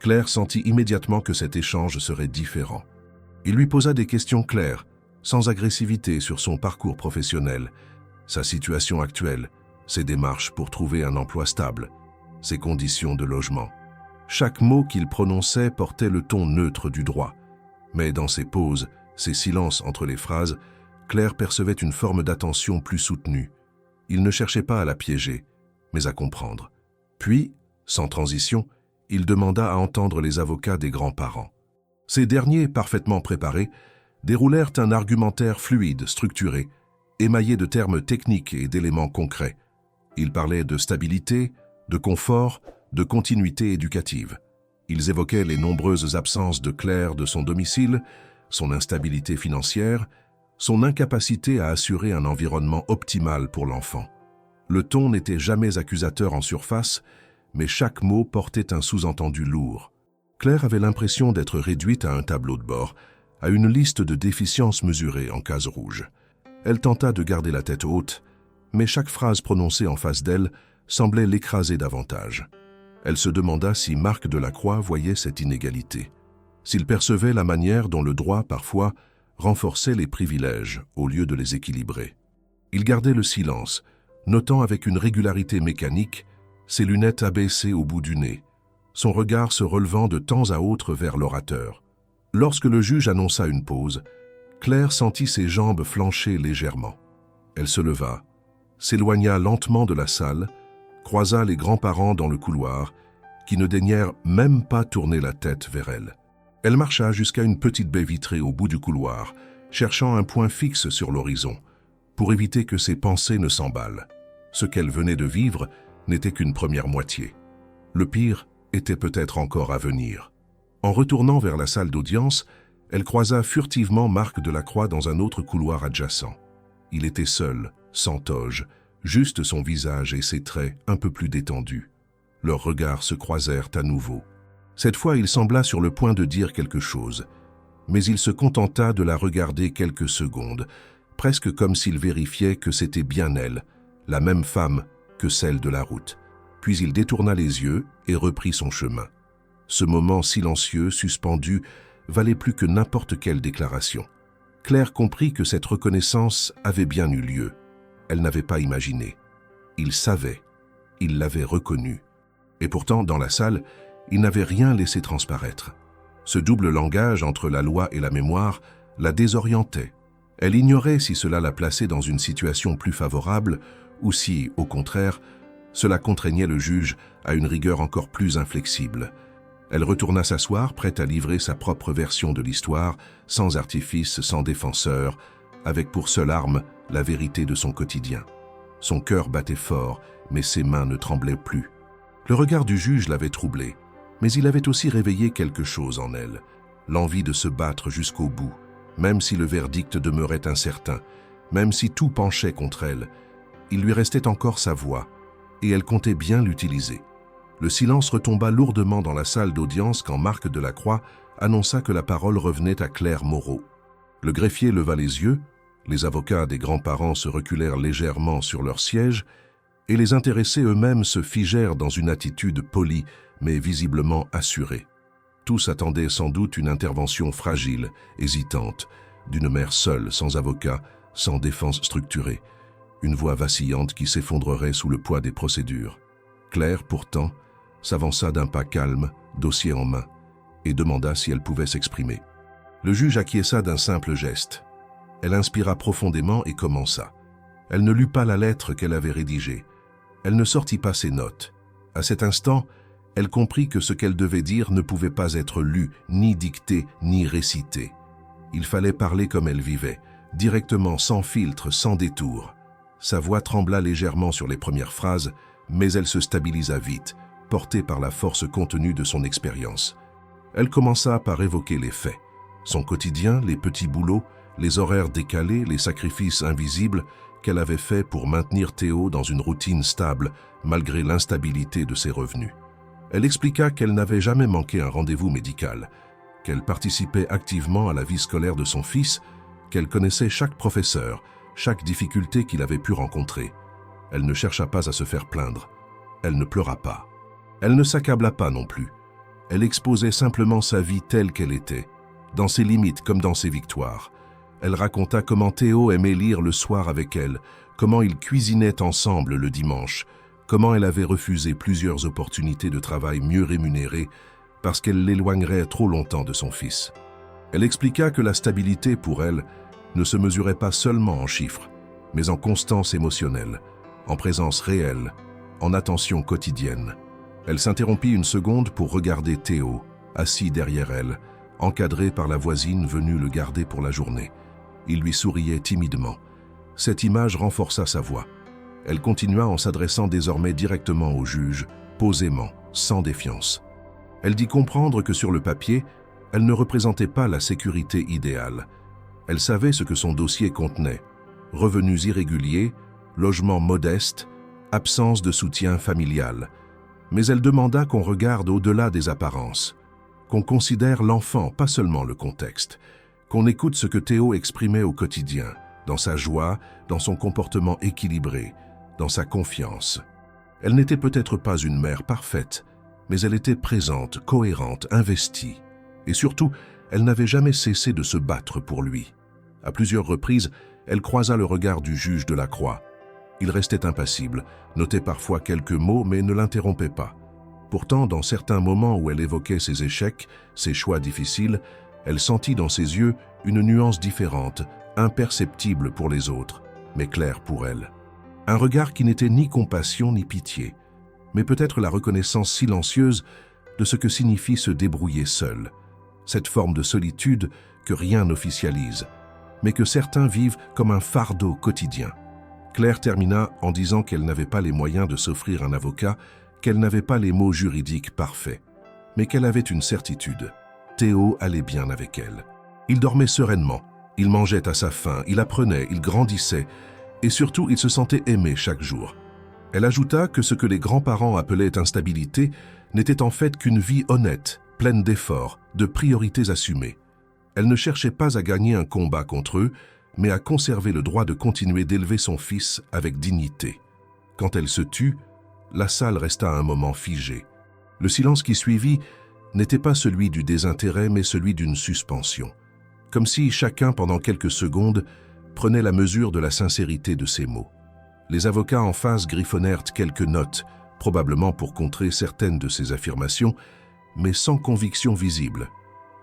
Claire sentit immédiatement que cet échange serait différent. Il lui posa des questions claires, sans agressivité sur son parcours professionnel, sa situation actuelle, ses démarches pour trouver un emploi stable, ses conditions de logement. Chaque mot qu'il prononçait portait le ton neutre du droit. Mais dans ses pauses, ses silences entre les phrases, Claire percevait une forme d'attention plus soutenue. Il ne cherchait pas à la piéger, mais à comprendre. Puis, sans transition, il demanda à entendre les avocats des grands-parents. Ces derniers, parfaitement préparés, déroulèrent un argumentaire fluide, structuré, émaillé de termes techniques et d'éléments concrets. Ils parlaient de stabilité, de confort, de continuité éducative. Ils évoquaient les nombreuses absences de Claire de son domicile, son instabilité financière, son incapacité à assurer un environnement optimal pour l'enfant. Le ton n'était jamais accusateur en surface, mais chaque mot portait un sous-entendu lourd. Claire avait l'impression d'être réduite à un tableau de bord, à une liste de déficiences mesurées en cases rouges. Elle tenta de garder la tête haute, mais chaque phrase prononcée en face d'elle semblait l'écraser davantage. Elle se demanda si Marc Delacroix voyait cette inégalité, s'il percevait la manière dont le droit, parfois, renforçait les privilèges au lieu de les équilibrer. Il gardait le silence, notant avec une régularité mécanique ses lunettes abaissées au bout du nez, son regard se relevant de temps à autre vers l'orateur. Lorsque le juge annonça une pause, Claire sentit ses jambes flancher légèrement. Elle se leva, s'éloigna lentement de la salle, croisa les grands-parents dans le couloir, qui ne daignèrent même pas tourner la tête vers elle. Elle marcha jusqu'à une petite baie vitrée au bout du couloir, cherchant un point fixe sur l'horizon, pour éviter que ses pensées ne s'emballent. Ce qu'elle venait de vivre n'était qu'une première moitié. Le pire était peut-être encore à venir. En retournant vers la salle d'audience, elle croisa furtivement Marc Delacroix dans un autre couloir adjacent. Il était seul, sans toge, juste son visage et ses traits un peu plus détendus. Leurs regards se croisèrent à nouveau. Cette fois, il sembla sur le point de dire quelque chose, mais il se contenta de la regarder quelques secondes, presque comme s'il vérifiait que c'était bien elle, la même femme que celle de la route. Puis il détourna les yeux et reprit son chemin. Ce moment silencieux, suspendu, valait plus que n'importe quelle déclaration. Claire comprit que cette reconnaissance avait bien eu lieu. Elle n'avait pas imaginé. Il savait. Il l'avait reconnu. Et pourtant, dans la salle, il n'avait rien laissé transparaître. Ce double langage entre la loi et la mémoire la désorientait. Elle ignorait si cela la plaçait dans une situation plus favorable ou si, au contraire, cela contraignait le juge à une rigueur encore plus inflexible. Elle retourna s'asseoir, prête à livrer sa propre version de l'histoire, sans artifice, sans défenseur, avec pour seule arme la vérité de son quotidien. Son cœur battait fort, mais ses mains ne tremblaient plus. Le regard du juge l'avait troublée, mais il avait aussi réveillé quelque chose en elle, l'envie de se battre jusqu'au bout, même si le verdict demeurait incertain, même si tout penchait contre elle. Il lui restait encore sa voix, et elle comptait bien l'utiliser. Le silence retomba lourdement dans la salle d'audience quand Marc Delacroix annonça que la parole revenait à Claire Moreau. Le greffier leva les yeux, les avocats des grands-parents se reculèrent légèrement sur leur siège, et les intéressés eux-mêmes se figèrent dans une attitude polie, mais visiblement assurée. Tous attendaient sans doute une intervention fragile, hésitante, d'une mère seule, sans avocat, sans défense structurée, une voix vacillante qui s'effondrerait sous le poids des procédures. Claire, pourtant, s'avança d'un pas calme, dossier en main, et demanda si elle pouvait s'exprimer. Le juge acquiesça d'un simple geste. Elle inspira profondément et commença. Elle ne lut pas la lettre qu'elle avait rédigée. Elle ne sortit pas ses notes. À cet instant, elle comprit que ce qu'elle devait dire ne pouvait pas être lu, ni dicté, ni récité. Il fallait parler comme elle vivait, directement, sans filtre, sans détour. Sa voix trembla légèrement sur les premières phrases, mais elle se stabilisa vite, portée par la force contenue de son expérience. Elle commença par évoquer les faits. Son quotidien, les petits boulots, les horaires décalés, les sacrifices invisibles qu'elle avait faits pour maintenir Théo dans une routine stable, malgré l'instabilité de ses revenus. Elle expliqua qu'elle n'avait jamais manqué un rendez-vous médical, qu'elle participait activement à la vie scolaire de son fils, qu'elle connaissait chaque professeur, chaque difficulté qu'il avait pu rencontrer. Elle ne chercha pas à se faire plaindre. Elle ne pleura pas. Elle ne s'accabla pas non plus. Elle exposait simplement sa vie telle qu'elle était, dans ses limites comme dans ses victoires. Elle raconta comment Théo aimait lire le soir avec elle, comment ils cuisinaient ensemble le dimanche, comment elle avait refusé plusieurs opportunités de travail mieux rémunérées parce qu'elle l'éloignerait trop longtemps de son fils. Elle expliqua que la stabilité pour elle ne se mesurait pas seulement en chiffres, mais en constance émotionnelle, en présence réelle, en attention quotidienne. Elle s'interrompit une seconde pour regarder Théo, assis derrière elle, encadré par la voisine venue le garder pour la journée. Il lui souriait timidement. Cette image renforça sa voix. Elle continua en s'adressant désormais directement au juge, posément, sans défiance. Elle dit comprendre que sur le papier, elle ne représentait pas la sécurité idéale. Elle savait ce que son dossier contenait. Revenus irréguliers, logement modeste, absence de soutien familial. Mais elle demanda qu'on regarde au-delà des apparences, qu'on considère l'enfant, pas seulement le contexte, qu'on écoute ce que Théo exprimait au quotidien, dans sa joie, dans son comportement équilibré, dans sa confiance. Elle n'était peut-être pas une mère parfaite, mais elle était présente, cohérente, investie. Et surtout, elle n'avait jamais cessé de se battre pour lui. À plusieurs reprises, elle croisa le regard du juge Delacroix. Il restait impassible, notait parfois quelques mots, mais ne l'interrompait pas. Pourtant, dans certains moments où elle évoquait ses échecs, ses choix difficiles, elle sentit dans ses yeux une nuance différente, imperceptible pour les autres, mais claire pour elle. Un regard qui n'était ni compassion ni pitié, mais peut-être la reconnaissance silencieuse de ce que signifie se débrouiller seul. Cette forme de solitude que rien n'officialise, mais que certains vivent comme un fardeau quotidien. Claire termina en disant qu'elle n'avait pas les moyens de s'offrir un avocat, qu'elle n'avait pas les mots juridiques parfaits, mais qu'elle avait une certitude. Théo allait bien avec elle. Il dormait sereinement, il mangeait à sa faim, il apprenait, il grandissait, et surtout il se sentait aimé chaque jour. Elle ajouta que ce que les grands-parents appelaient instabilité n'était en fait qu'une vie honnête, pleine d'efforts, de priorités assumées. Elle ne cherchait pas à gagner un combat contre eux, mais à conserver le droit de continuer d'élever son fils avec dignité. Quand elle se tut, la salle resta un moment figée. Le silence qui suivit n'était pas celui du désintérêt, mais celui d'une suspension. Comme si chacun, pendant quelques secondes, prenait la mesure de la sincérité de ses mots. Les avocats en face griffonnèrent quelques notes, probablement pour contrer certaines de ses affirmations, mais sans conviction visible.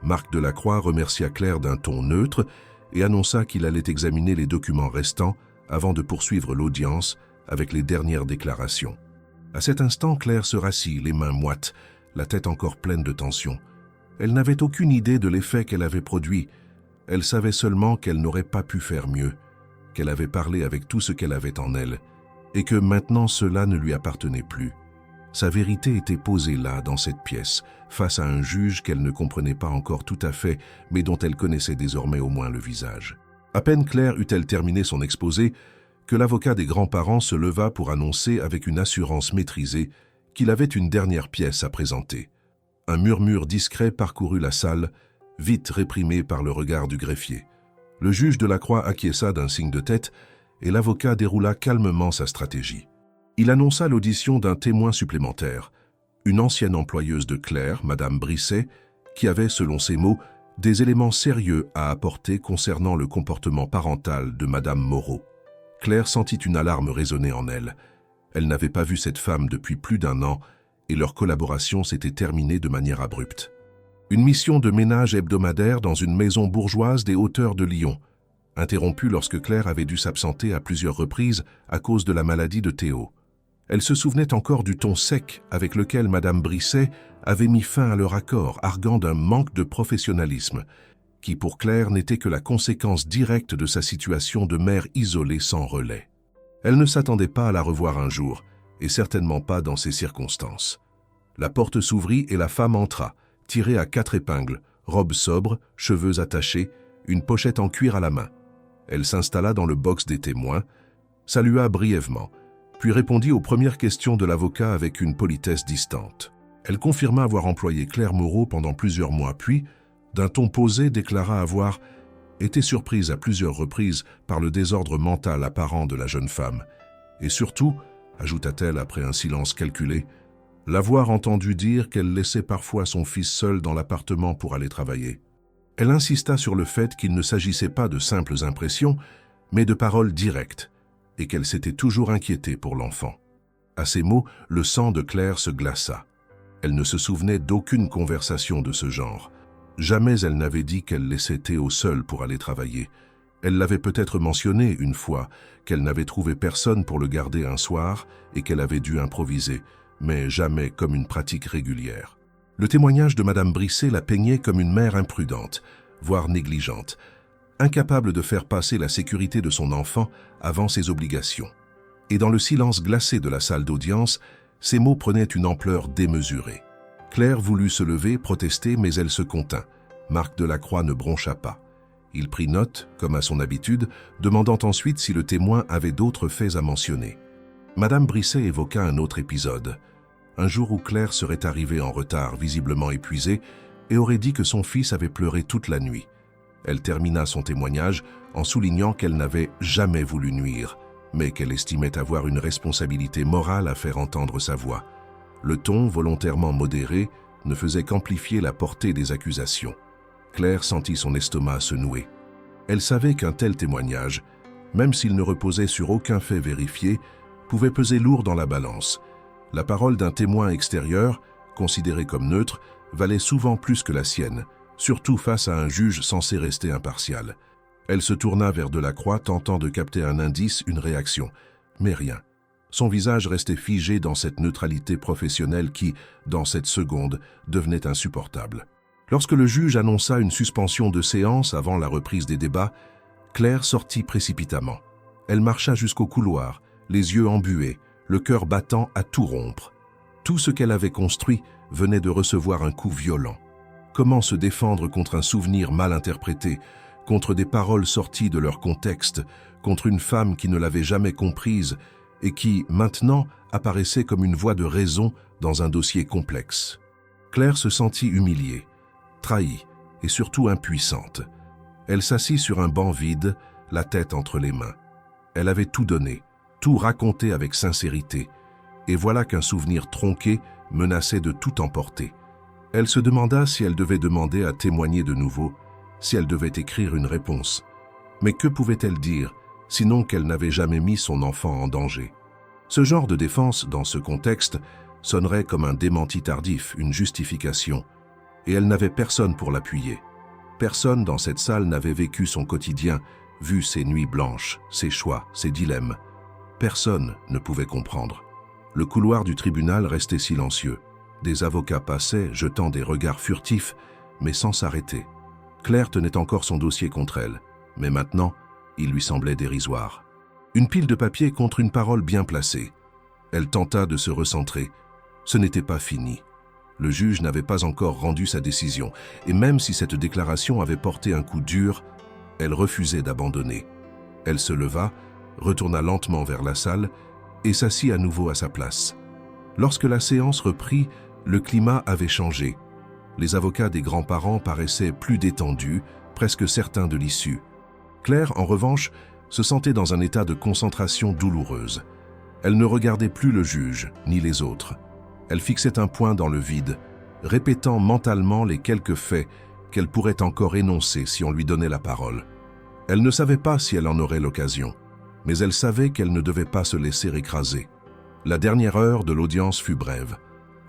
Marc Delacroix remercia Claire d'un ton neutre et annonça qu'il allait examiner les documents restants avant de poursuivre l'audience avec les dernières déclarations. À cet instant, Claire se rassit, les mains moites, la tête encore pleine de tension. Elle n'avait aucune idée de l'effet qu'elle avait produit. Elle savait seulement qu'elle n'aurait pas pu faire mieux, qu'elle avait parlé avec tout ce qu'elle avait en elle, et que maintenant cela ne lui appartenait plus. Sa vérité était posée là, dans cette pièce, face à un juge qu'elle ne comprenait pas encore tout à fait, mais dont elle connaissait désormais au moins le visage. À peine Claire eut-elle terminé son exposé, que l'avocat des grands-parents se leva pour annoncer avec une assurance maîtrisée qu'il avait une dernière pièce à présenter. Un murmure discret parcourut la salle, vite réprimé par le regard du greffier. Le juge de la Croix acquiesça d'un signe de tête et l'avocat déroula calmement sa stratégie. Il annonça l'audition d'un témoin supplémentaire, une ancienne employeuse de Claire, Madame Brisset, qui avait, selon ses mots, des éléments sérieux à apporter concernant le comportement parental de Madame Moreau. Claire sentit une alarme résonner en elle. Elle n'avait pas vu cette femme depuis plus d'1 an et leur collaboration s'était terminée de manière abrupte. Une mission de ménage hebdomadaire dans une maison bourgeoise des hauteurs de Lyon, interrompue lorsque Claire avait dû s'absenter à plusieurs reprises à cause de la maladie de Théo. Elle se souvenait encore du ton sec avec lequel Madame Brisset avait mis fin à leur accord, arguant d'un manque de professionnalisme, qui pour Claire n'était que la conséquence directe de sa situation de mère isolée sans relais. Elle ne s'attendait pas à la revoir un jour, et certainement pas dans ces circonstances. La porte s'ouvrit et la femme entra, tirée à 4 épingles, robe sobre, cheveux attachés, une pochette en cuir à la main. Elle s'installa dans le box des témoins, salua brièvement, puis répondit aux premières questions de l'avocat avec une politesse distante. Elle confirma avoir employé Claire Moreau pendant plusieurs mois, puis, d'un ton posé, déclara avoir été surprise à plusieurs reprises par le désordre mental apparent de la jeune femme, et surtout, ajouta-t-elle après un silence calculé, l'avoir entendu dire qu'elle laissait parfois son fils seul dans l'appartement pour aller travailler. Elle insista sur le fait qu'il ne s'agissait pas de simples impressions, mais de paroles directes, et qu'elle s'était toujours inquiétée pour l'enfant. À ces mots, le sang de Claire se glaça. Elle ne se souvenait d'aucune conversation de ce genre. Jamais elle n'avait dit qu'elle laissait Théo seul pour aller travailler. Elle l'avait peut-être mentionné une fois, qu'elle n'avait trouvé personne pour le garder un soir et qu'elle avait dû improviser, mais jamais comme une pratique régulière. Le témoignage de Madame Brisset la peignait comme une mère imprudente, voire négligente, incapable de faire passer la sécurité de son enfant avant ses obligations. Et dans le silence glacé de la salle d'audience, ces mots prenaient une ampleur démesurée. Claire voulut se lever, protester, mais elle se contint. Marc Delacroix ne broncha pas. Il prit note, comme à son habitude, demandant ensuite si le témoin avait d'autres faits à mentionner. Madame Brisset évoqua un autre épisode. Un jour où Claire serait arrivée en retard, visiblement épuisée, et aurait dit que son fils avait pleuré toute la nuit. Elle termina son témoignage en soulignant qu'elle n'avait jamais voulu nuire, mais qu'elle estimait avoir une responsabilité morale à faire entendre sa voix. Le ton, volontairement modéré, ne faisait qu'amplifier la portée des accusations. Claire sentit son estomac se nouer. Elle savait qu'un tel témoignage, même s'il ne reposait sur aucun fait vérifié, pouvait peser lourd dans la balance. La parole d'un témoin extérieur, considéré comme neutre, valait souvent plus que la sienne, surtout face à un juge censé rester impartial. Elle se tourna vers Delacroix, tentant de capter un indice, une réaction. Mais rien. Son visage restait figé dans cette neutralité professionnelle qui, dans cette seconde, devenait insupportable. Lorsque le juge annonça une suspension de séance avant la reprise des débats, Claire sortit précipitamment. Elle marcha jusqu'au couloir, les yeux embués, le cœur battant à tout rompre. Tout ce qu'elle avait construit venait de recevoir un coup violent. Comment se défendre contre un souvenir mal interprété, contre des paroles sorties de leur contexte, contre une femme qui ne l'avait jamais comprise et qui, maintenant, apparaissait comme une voix de raison dans un dossier complexe. Claire se sentit humiliée, trahie et surtout impuissante. Elle s'assit sur un banc vide, la tête entre les mains. Elle avait tout donné, tout raconté avec sincérité, et voilà qu'un souvenir tronqué menaçait de tout emporter. Elle se demanda si elle devait demander à témoigner de nouveau, si elle devait écrire une réponse. Mais que pouvait-elle dire, sinon qu'elle n'avait jamais mis son enfant en danger? Ce genre de défense, dans ce contexte, sonnerait comme un démenti tardif, une justification, et elle n'avait personne pour l'appuyer. Personne dans cette salle n'avait vécu son quotidien, vu ses nuits blanches, ses choix, ses dilemmes. Personne ne pouvait comprendre. Le couloir du tribunal restait silencieux. Des avocats passaient, jetant des regards furtifs, mais sans s'arrêter. Claire tenait encore son dossier contre elle, mais maintenant, il lui semblait dérisoire. Une pile de papier contre une parole bien placée. Elle tenta de se recentrer. Ce n'était pas fini. Le juge n'avait pas encore rendu sa décision, et même si cette déclaration avait porté un coup dur, elle refusait d'abandonner. Elle se leva, retourna lentement vers la salle et s'assit à nouveau à sa place. Lorsque la séance reprit, le climat avait changé. Les avocats des grands-parents paraissaient plus détendus, presque certains de l'issue. Claire, en revanche, se sentait dans un état de concentration douloureuse. Elle ne regardait plus le juge, ni les autres. Elle fixait un point dans le vide, répétant mentalement les quelques faits qu'elle pourrait encore énoncer si on lui donnait la parole. Elle ne savait pas si elle en aurait l'occasion, mais elle savait qu'elle ne devait pas se laisser écraser. La dernière heure de l'audience fut brève.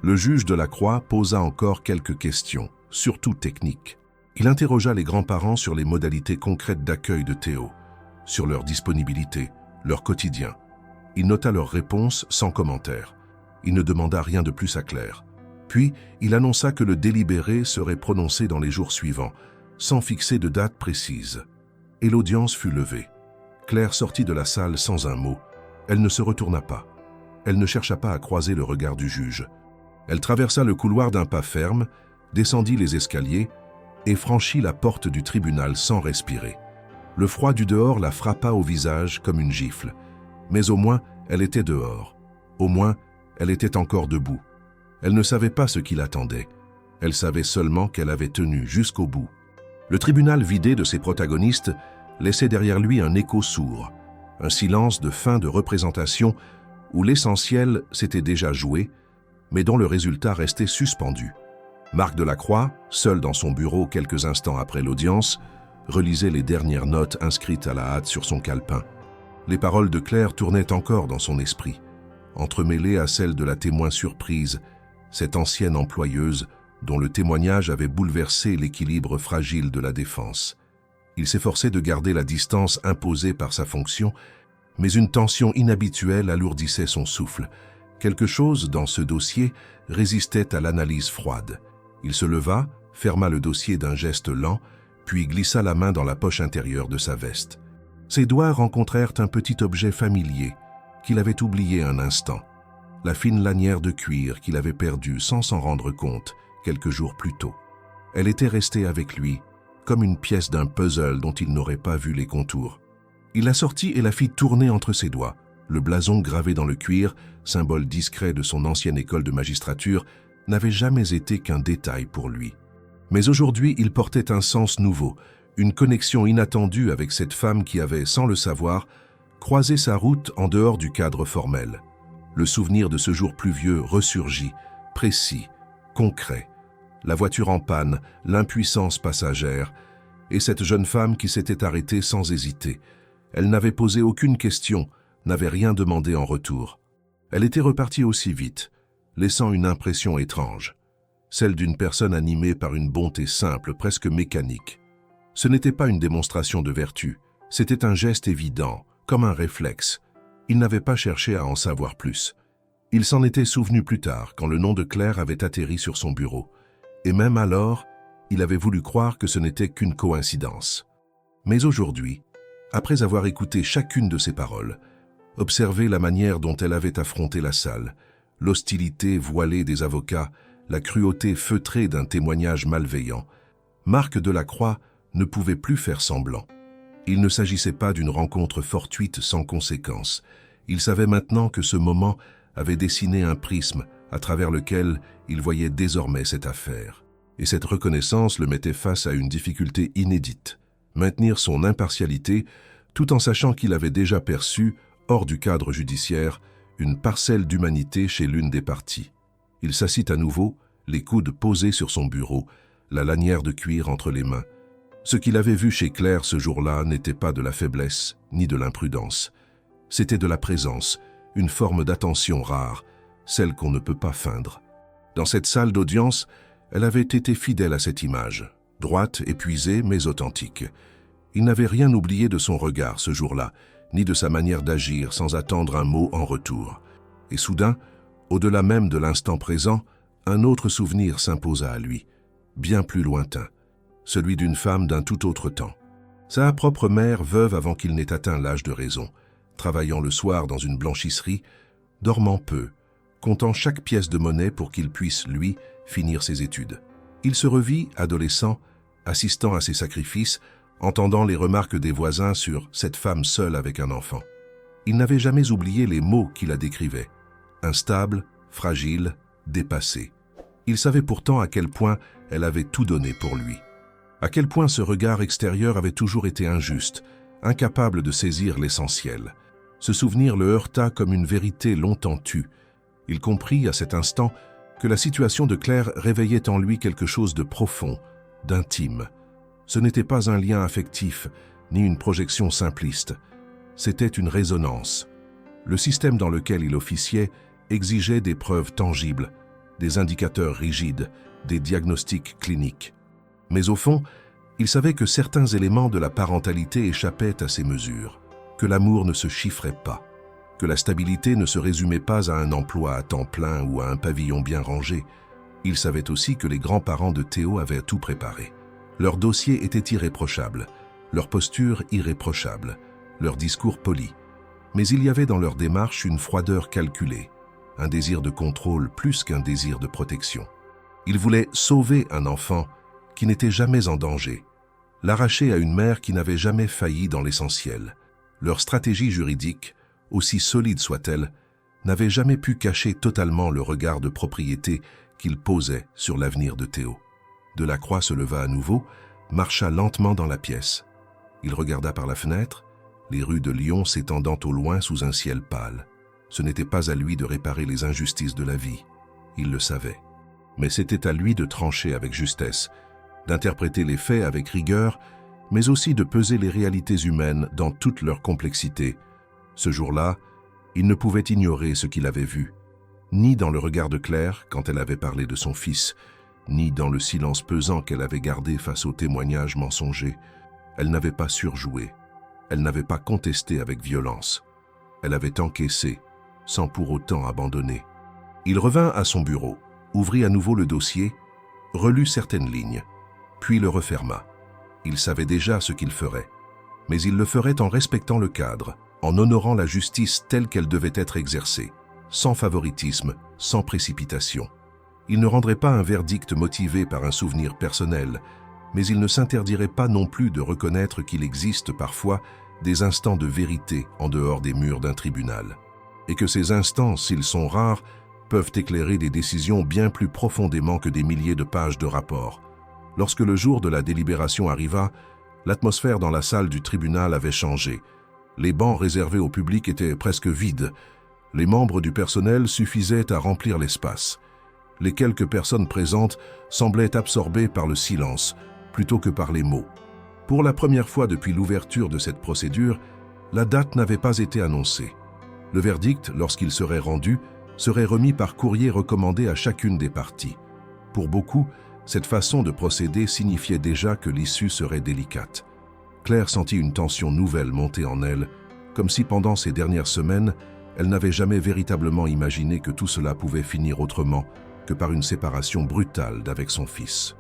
Le juge de la Croix posa encore quelques questions, surtout techniques. Il interrogea les grands-parents sur les modalités concrètes d'accueil de Théo, sur leur disponibilité, leur quotidien. Il nota leurs réponses sans commentaire. Il ne demanda rien de plus à Claire. Puis, il annonça que le délibéré serait prononcé dans les jours suivants, sans fixer de date précise. Et l'audience fut levée. Claire sortit de la salle sans un mot. Elle ne se retourna pas. Elle ne chercha pas à croiser le regard du juge. Elle traversa le couloir d'un pas ferme, descendit les escaliers et franchit la porte du tribunal sans respirer. Le froid du dehors la frappa au visage comme une gifle. Mais au moins, elle était dehors. Au moins, elle était encore debout. Elle ne savait pas ce qui l'attendait. Elle savait seulement qu'elle avait tenu jusqu'au bout. Le tribunal vidé de ses protagonistes laissait derrière lui un écho sourd, un silence de fin de représentation où l'essentiel s'était déjà joué, mais dont le résultat restait suspendu. Marc Delacroix, seul dans son bureau quelques instants après l'audience, relisait les dernières notes inscrites à la hâte sur son calepin. Les paroles de Claire tournaient encore dans son esprit, entremêlées à celles de la témoin surprise, cette ancienne employeuse dont le témoignage avait bouleversé l'équilibre fragile de la défense. Il s'efforçait de garder la distance imposée par sa fonction, mais une tension inhabituelle alourdissait son souffle. Quelque chose dans ce dossier résistait à l'analyse froide. Il se leva, ferma le dossier d'un geste lent, puis glissa la main dans la poche intérieure de sa veste. Ses doigts rencontrèrent un petit objet familier qu'il avait oublié un instant. La fine lanière de cuir qu'il avait perdue sans s'en rendre compte quelques jours plus tôt. Elle était restée avec lui, comme une pièce d'un puzzle dont il n'aurait pas vu les contours. Il la sortit et la fit tourner entre ses doigts. Le blason gravé dans le cuir, symbole discret de son ancienne école de magistrature, n'avait jamais été qu'un détail pour lui. Mais aujourd'hui, il portait un sens nouveau, une connexion inattendue avec cette femme qui avait, sans le savoir, croisé sa route en dehors du cadre formel. Le souvenir de ce jour pluvieux ressurgit, précis, concret. La voiture en panne, l'impuissance passagère, et cette jeune femme qui s'était arrêtée sans hésiter. Elle n'avait posé aucune question, n'avait rien demandé en retour. Elle était repartie aussi vite, laissant une impression étrange, celle d'une personne animée par une bonté simple, presque mécanique. Ce n'était pas une démonstration de vertu, c'était un geste évident, comme un réflexe. Il n'avait pas cherché à en savoir plus. Il s'en était souvenu plus tard, quand le nom de Claire avait atterri sur son bureau. Et même alors, il avait voulu croire que ce n'était qu'une coïncidence. Mais aujourd'hui, après avoir écouté chacune de ses paroles, observé la manière dont elle avait affronté la salle, l'hostilité voilée des avocats, la cruauté feutrée d'un témoignage malveillant, Marc Delacroix ne pouvait plus faire semblant. Il ne s'agissait pas d'une rencontre fortuite sans conséquence. Il savait maintenant que ce moment avait dessiné un prisme à travers lequel il voyait désormais cette affaire. Et cette reconnaissance le mettait face à une difficulté inédite, maintenir son impartialité tout en sachant qu'il avait déjà perçu, hors du cadre judiciaire, une parcelle d'humanité chez l'une des parties. Il s'assit à nouveau, les coudes posés sur son bureau, la lanière de cuir entre les mains. Ce qu'il avait vu chez Claire ce jour-là n'était pas de la faiblesse ni de l'imprudence. C'était de la présence, une forme d'attention rare, celle qu'on ne peut pas feindre. Dans cette salle d'audience, elle avait été fidèle à cette image, droite, épuisée, mais authentique. Il n'avait rien oublié de son regard ce jour-là, ni de sa manière d'agir sans attendre un mot en retour. Et soudain, au-delà même de l'instant présent, un autre souvenir s'imposa à lui, bien plus lointain, celui d'une femme d'un tout autre temps. Sa propre mère, veuve avant qu'il n'ait atteint l'âge de raison, travaillant le soir dans une blanchisserie, dormant peu, comptant chaque pièce de monnaie pour qu'il puisse, lui, finir ses études. Il se revit, adolescent, assistant à ses sacrifices, entendant les remarques des voisins sur cette femme seule avec un enfant. Il n'avait jamais oublié les mots qui la décrivaient. Instable, fragile, dépassée. Il savait pourtant à quel point elle avait tout donné pour lui. À quel point ce regard extérieur avait toujours été injuste, incapable de saisir l'essentiel. Ce souvenir le heurta comme une vérité longtemps tue. Il comprit à cet instant que la situation de Claire réveillait en lui quelque chose de profond, d'intime. Ce n'était pas un lien affectif, ni une projection simpliste. C'était une résonance. Le système dans lequel il officiait exigeait des preuves tangibles, des indicateurs rigides, des diagnostics cliniques. Mais au fond, il savait que certains éléments de la parentalité échappaient à ces mesures, que l'amour ne se chiffrait pas, que la stabilité ne se résumait pas à un emploi à temps plein ou à un pavillon bien rangé. Il savait aussi que les grands-parents de Théo avaient tout préparé. Leur dossier était irréprochable, leur posture irréprochable, leur discours poli. Mais il y avait dans leur démarche une froideur calculée, un désir de contrôle plus qu'un désir de protection. Ils voulaient sauver un enfant qui n'était jamais en danger, l'arracher à une mère qui n'avait jamais failli dans l'essentiel. Leur stratégie juridique, aussi solide soit-elle, n'avait jamais pu cacher totalement le regard de propriété qu'ils posaient sur l'avenir de Théo. Delacroix se leva à nouveau, marcha lentement dans la pièce. Il regarda par la fenêtre, les rues de Lyon s'étendant au loin sous un ciel pâle. Ce n'était pas à lui de réparer les injustices de la vie. Il le savait. Mais c'était à lui de trancher avec justesse, d'interpréter les faits avec rigueur, mais aussi de peser les réalités humaines dans toute leur complexité. Ce jour-là, il ne pouvait ignorer ce qu'il avait vu, ni dans le regard de Claire quand elle avait parlé de son fils, ni dans le silence pesant qu'elle avait gardé face aux témoignages mensongers. Elle n'avait pas surjoué, elle n'avait pas contesté avec violence. Elle avait encaissé, sans pour autant abandonner. Il revint à son bureau, ouvrit à nouveau le dossier, relut certaines lignes, puis le referma. Il savait déjà ce qu'il ferait, mais il le ferait en respectant le cadre, en honorant la justice telle qu'elle devait être exercée, sans favoritisme, sans précipitation. Il ne rendrait pas un verdict motivé par un souvenir personnel, mais il ne s'interdirait pas non plus de reconnaître qu'il existe parfois des instants de vérité en dehors des murs d'un tribunal, et que ces instants, s'ils sont rares, peuvent éclairer des décisions bien plus profondément que des milliers de pages de rapports. Lorsque le jour de la délibération arriva, l'atmosphère dans la salle du tribunal avait changé. Les bancs réservés au public étaient presque vides. Les membres du personnel suffisaient à remplir l'espace. Les quelques personnes présentes semblaient absorbées par le silence, plutôt que par les mots. Pour la première fois depuis l'ouverture de cette procédure, la date n'avait pas été annoncée. Le verdict, lorsqu'il serait rendu, serait remis par courrier recommandé à chacune des parties. Pour beaucoup, cette façon de procéder signifiait déjà que l'issue serait délicate. Claire sentit une tension nouvelle monter en elle, comme si pendant ces dernières semaines, elle n'avait jamais véritablement imaginé que tout cela pouvait finir autrement que par une séparation brutale d'avec son fils.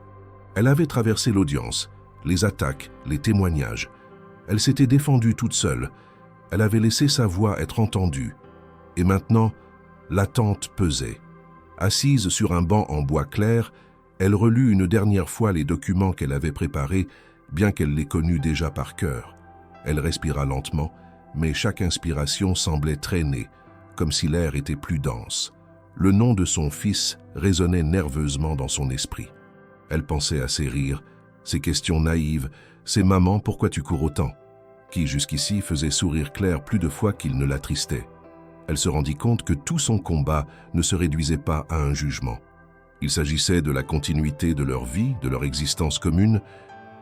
Elle avait traversé l'audience, les attaques, les témoignages. Elle s'était défendue toute seule. Elle avait laissé sa voix être entendue. Et maintenant, l'attente pesait. Assise sur un banc en bois clair, elle relut une dernière fois les documents qu'elle avait préparés, bien qu'elle les connût déjà par cœur. Elle respira lentement, mais chaque inspiration semblait traîner, comme si l'air était plus dense. Le nom de son fils résonnait nerveusement dans son esprit. Elle pensait à ses rires, ses questions naïves, ses « Maman, pourquoi tu cours autant ?» qui jusqu'ici faisaient sourire Claire plus de fois qu'il ne l'attristait. Elle se rendit compte que tout son combat ne se réduisait pas à un jugement. Il s'agissait de la continuité de leur vie, de leur existence commune,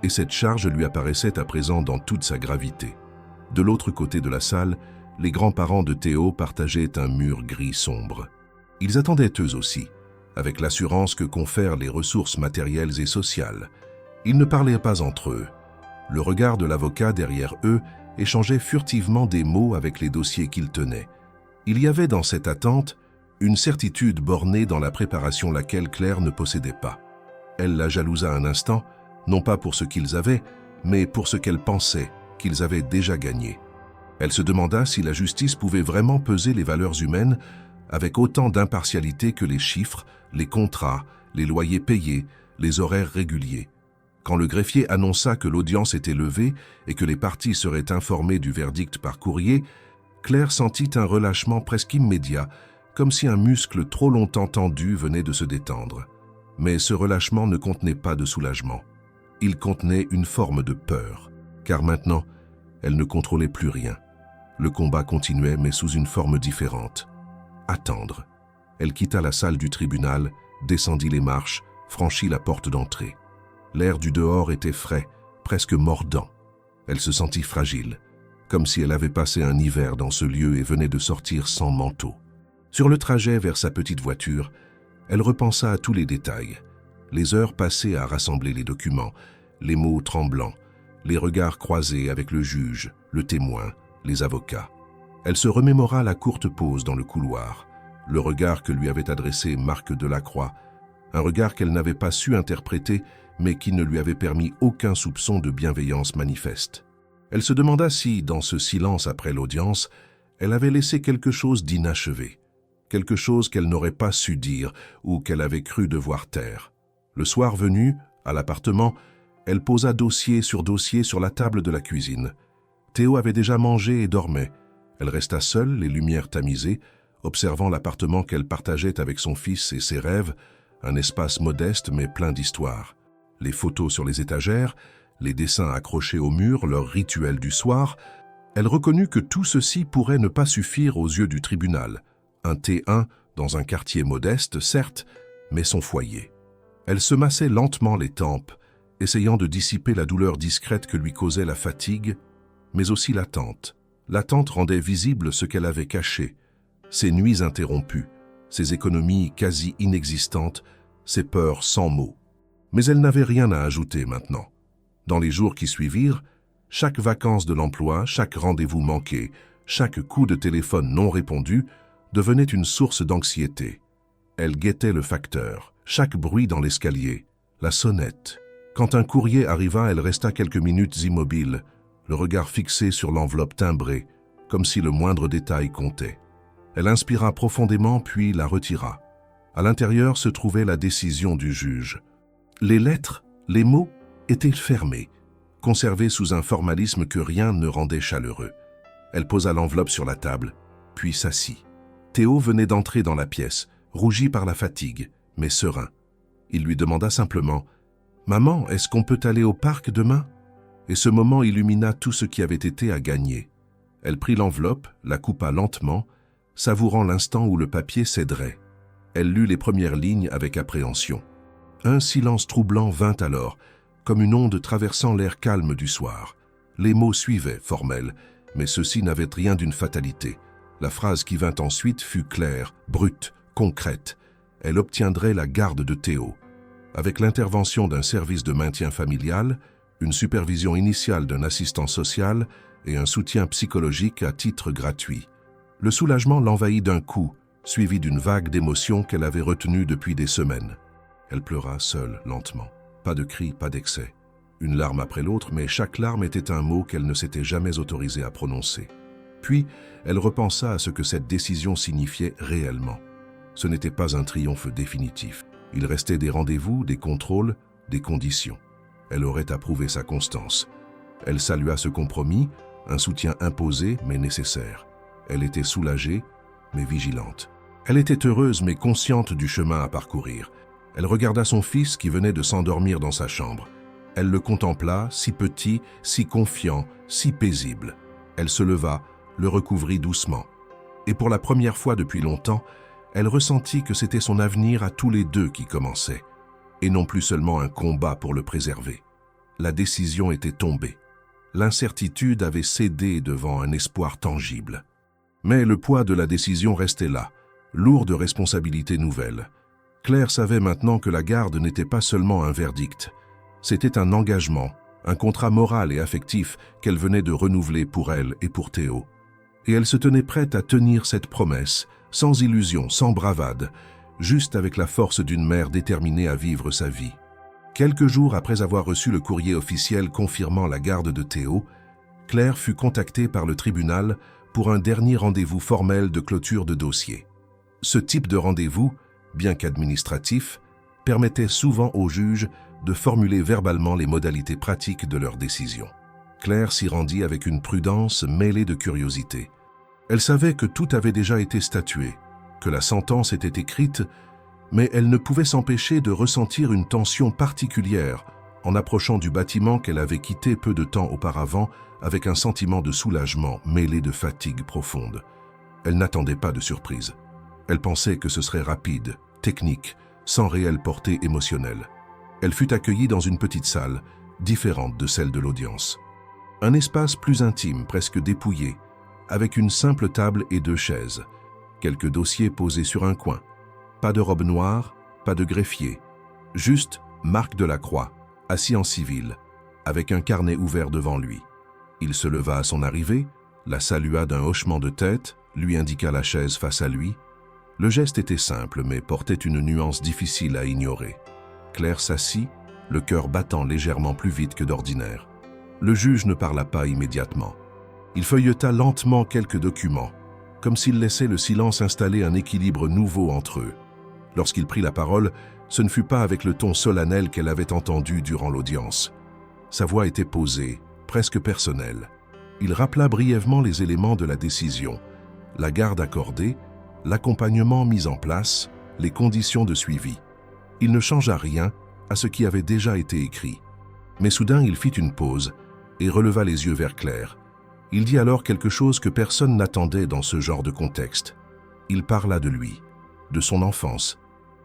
et cette charge lui apparaissait à présent dans toute sa gravité. De l'autre côté de la salle, les grands-parents de Théo partageaient un mur gris sombre. Ils attendaient eux aussi, avec l'assurance que confèrent les ressources matérielles et sociales. Ils ne parlaient pas entre eux. Le regard de l'avocat derrière eux échangeait furtivement des mots avec les dossiers qu'ils tenaient. Il y avait dans cette attente une certitude bornée dans la préparation laquelle Claire ne possédait pas. Elle la jalousa un instant, non pas pour ce qu'ils avaient, mais pour ce qu'elle pensait qu'ils avaient déjà gagné. Elle se demanda si la justice pouvait vraiment peser les valeurs humaines avec autant d'impartialité que les chiffres, les contrats, les loyers payés, les horaires réguliers. Quand le greffier annonça que l'audience était levée et que les parties seraient informées du verdict par courrier, Claire sentit un relâchement presque immédiat, comme si un muscle trop longtemps tendu venait de se détendre. Mais ce relâchement ne contenait pas de soulagement. Il contenait une forme de peur, car maintenant, elle ne contrôlait plus rien. Le combat continuait, mais sous une forme différente. Attendre. Elle quitta la salle du tribunal, descendit les marches, franchit la porte d'entrée. L'air du dehors était frais, presque mordant. Elle se sentit fragile, comme si elle avait passé un hiver dans ce lieu et venait de sortir sans manteau. Sur le trajet vers sa petite voiture, elle repensa à tous les détails. Les heures passées à rassembler les documents, les mots tremblants, les regards croisés avec le juge, le témoin, les avocats. Elle se remémora la courte pause dans le couloir, le regard que lui avait adressé Marc Delacroix, un regard qu'elle n'avait pas su interpréter, mais qui ne lui avait permis aucun soupçon de bienveillance manifeste. Elle se demanda si, dans ce silence après l'audience, elle avait laissé quelque chose d'inachevé, quelque chose qu'elle n'aurait pas su dire ou qu'elle avait cru devoir taire. Le soir venu, à l'appartement, elle posa dossier sur la table de la cuisine. Théo avait déjà mangé et dormait. Elle resta seule, les lumières tamisées, observant l'appartement qu'elle partageait avec son fils et ses rêves, un espace modeste mais plein d'histoire. Les photos sur les étagères, les dessins accrochés au mur, leur rituel du soir, elle reconnut que tout ceci pourrait ne pas suffire aux yeux du tribunal. Un T1 dans un quartier modeste, certes, mais son foyer. Elle se massait lentement les tempes, essayant de dissiper la douleur discrète que lui causait la fatigue, mais aussi l'attente. L'attente rendait visible ce qu'elle avait caché, ses nuits interrompues, ses économies quasi inexistantes, ses peurs sans mots. Mais elle n'avait rien à ajouter maintenant. Dans les jours qui suivirent, chaque vacance de l'emploi, chaque rendez-vous manqué, chaque coup de téléphone non répondu devenait une source d'anxiété. Elle guettait le facteur, chaque bruit dans l'escalier, la sonnette. Quand un courrier arriva, elle resta quelques minutes immobile, le regard fixé sur l'enveloppe timbrée, comme si le moindre détail comptait. Elle inspira profondément puis la retira. À l'intérieur se trouvait la décision du juge. Les lettres, les mots, étaient fermés, conservés sous un formalisme que rien ne rendait chaleureux. Elle posa l'enveloppe sur la table, puis s'assit. Théo venait d'entrer dans la pièce, rougi par la fatigue, mais serein. Il lui demanda simplement « Maman, est-ce qu'on peut aller au parc demain ?» Et ce moment illumina tout ce qui avait été à gagner. Elle prit l'enveloppe, la coupa lentement, savourant l'instant où le papier céderait. Elle lut les premières lignes avec appréhension. Un silence troublant vint alors, comme une onde traversant l'air calme du soir. Les mots suivaient, formels, mais ceux-ci n'avaient rien d'une fatalité. La phrase qui vint ensuite fut claire, brute, concrète. Elle obtiendrait la garde de Théo. Avec l'intervention d'un service de maintien familial, une supervision initiale d'un assistant social et un soutien psychologique à titre gratuit. Le soulagement l'envahit d'un coup, suivi d'une vague d'émotions qu'elle avait retenue depuis des semaines. Elle pleura seule, lentement. Pas de cris, pas d'excès. Une larme après l'autre, mais chaque larme était un mot qu'elle ne s'était jamais autorisée à prononcer. Puis, elle repensa à ce que cette décision signifiait réellement. Ce n'était pas un triomphe définitif. Il restait des rendez-vous, des contrôles, des conditions. Elle aurait approuvé sa constance. Elle salua ce compromis, un soutien imposé mais nécessaire. Elle était soulagée, mais vigilante. Elle était heureuse mais consciente du chemin à parcourir. Elle regarda son fils qui venait de s'endormir dans sa chambre. Elle le contempla, si petit, si confiant, si paisible. Elle se leva, le recouvrit doucement. Et pour la première fois depuis longtemps, elle ressentit que c'était son avenir à tous les deux qui commençait, et non plus seulement un combat pour le préserver. La décision était tombée. L'incertitude avait cédé devant un espoir tangible. Mais le poids de la décision restait là, lourd de responsabilités nouvelles. Claire savait maintenant que la garde n'était pas seulement un verdict. C'était un engagement, un contrat moral et affectif qu'elle venait de renouveler pour elle et pour Théo. Et elle se tenait prête à tenir cette promesse, sans illusion, sans bravade, juste avec la force d'une mère déterminée à vivre sa vie. Quelques jours après avoir reçu le courrier officiel confirmant la garde de Théo, Claire fut contactée par le tribunal pour un dernier rendez-vous formel de clôture de dossier. Ce type de rendez-vous, bien qu'administratif, permettait souvent aux juges de formuler verbalement les modalités pratiques de leur décision. Claire s'y rendit avec une prudence mêlée de curiosité. Elle savait que tout avait déjà été statué, que la sentence était écrite, mais elle ne pouvait s'empêcher de ressentir une tension particulière en approchant du bâtiment qu'elle avait quitté peu de temps auparavant avec un sentiment de soulagement mêlé de fatigue profonde. Elle n'attendait pas de surprise. Elle pensait que ce serait rapide, technique, sans réelle portée émotionnelle. Elle fut accueillie dans une petite salle, différente de celle de l'audience. Un espace plus intime, presque dépouillé, avec une simple table et 2 chaises, quelques dossiers posés sur un coin. Pas de robe noire, pas de greffier, juste Marc Delacroix, assis en civil, avec un carnet ouvert devant lui. Il se leva à son arrivée, la salua d'un hochement de tête, lui indiqua la chaise face à lui. Le geste était simple, mais portait une nuance difficile à ignorer. Claire s'assit, le cœur battant légèrement plus vite que d'ordinaire. Le juge ne parla pas immédiatement. Il feuilleta lentement quelques documents, comme s'il laissait le silence installer un équilibre nouveau entre eux. Lorsqu'il prit la parole, ce ne fut pas avec le ton solennel qu'elle avait entendu durant l'audience. Sa voix était posée, presque personnelle. Il rappela brièvement les éléments de la décision, la garde accordée, l'accompagnement mis en place, les conditions de suivi. Il ne changea rien à ce qui avait déjà été écrit. Mais soudain, il fit une pause et releva les yeux vers Claire. Il dit alors quelque chose que personne n'attendait dans ce genre de contexte. Il parla de lui, de son enfance,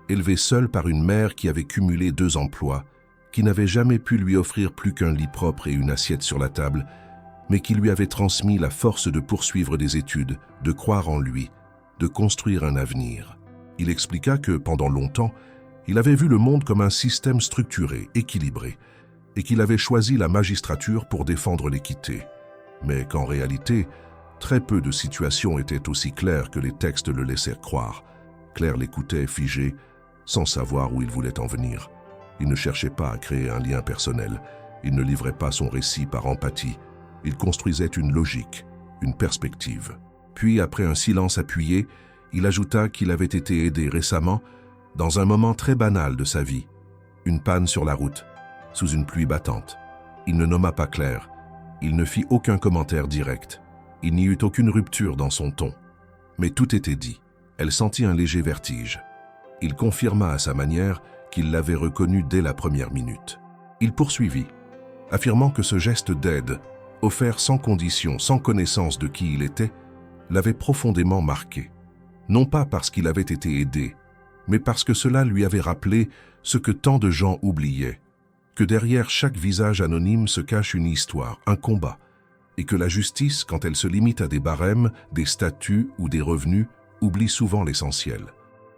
élevé seul par une mère qui avait cumulé 2 emplois, qui n'avait jamais pu lui offrir plus qu'un lit propre et une assiette sur la table, mais qui lui avait transmis la force de poursuivre des études, de croire en lui, de construire un avenir. Il expliqua que, pendant longtemps, il avait vu le monde comme un système structuré, équilibré, et qu'il avait choisi la magistrature pour défendre l'équité. Mais qu'en réalité, très peu de situations étaient aussi claires que les textes le laissèrent croire. Claire l'écoutait figée, sans savoir où il voulait en venir. Il ne cherchait pas à créer un lien personnel. Il ne livrait pas son récit par empathie. Il construisait une logique, une perspective. Puis, après un silence appuyé, il ajouta qu'il avait été aidé récemment dans un moment très banal de sa vie. Une panne sur la route, sous une pluie battante. Il ne nomma pas Claire. Il ne fit aucun commentaire direct. Il n'y eut aucune rupture dans son ton. Mais tout était dit. Elle sentit un léger vertige. Il confirma à sa manière qu'il l'avait reconnu dès la première minute. Il poursuivit, affirmant que ce geste d'aide, offert sans condition, sans connaissance de qui il était, l'avait profondément marqué. Non pas parce qu'il avait été aidé, mais parce que cela lui avait rappelé ce que tant de gens oubliaient, que derrière chaque visage anonyme se cache une histoire, un combat, et que la justice, quand elle se limite à des barèmes, des statuts ou des revenus, oublie souvent l'essentiel.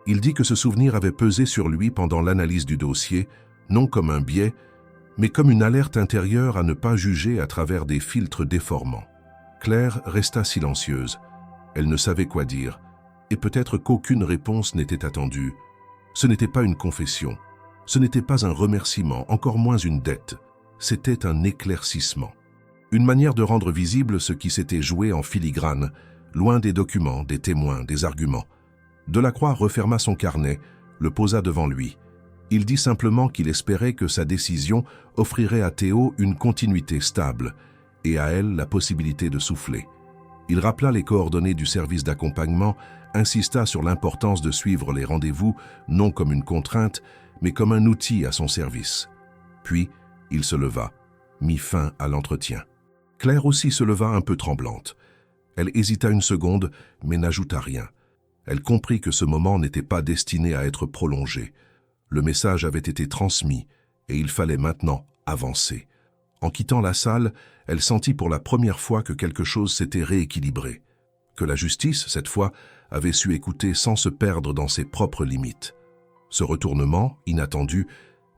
Il dit que ce souvenir avait pesé sur lui pendant l'analyse du dossier, non comme un biais, mais comme une alerte intérieure à ne pas juger à travers des filtres déformants. Claire resta silencieuse. Elle ne savait quoi dire, et peut-être qu'aucune réponse n'était attendue. Ce n'était pas une confession, ce n'était pas un remerciement, encore moins une dette. C'était un éclaircissement. Une manière de rendre visible ce qui s'était joué en filigrane, loin des documents, des témoins, des arguments. Delacroix referma son carnet, le posa devant lui. Il dit simplement qu'il espérait que sa décision offrirait à Théo une continuité stable et à elle la possibilité de souffler. Il rappela les coordonnées du service d'accompagnement, insista sur l'importance de suivre les rendez-vous non comme une contrainte, mais comme un outil à son service. Puis, il se leva, mit fin à l'entretien. Claire aussi se leva un peu tremblante. Elle hésita une seconde, mais n'ajouta rien. Elle comprit que ce moment n'était pas destiné à être prolongé. Le message avait été transmis et il fallait maintenant avancer. En quittant la salle, elle sentit pour la première fois que quelque chose s'était rééquilibré, que la justice, cette fois, avait su écouter sans se perdre dans ses propres limites. Ce retournement, inattendu,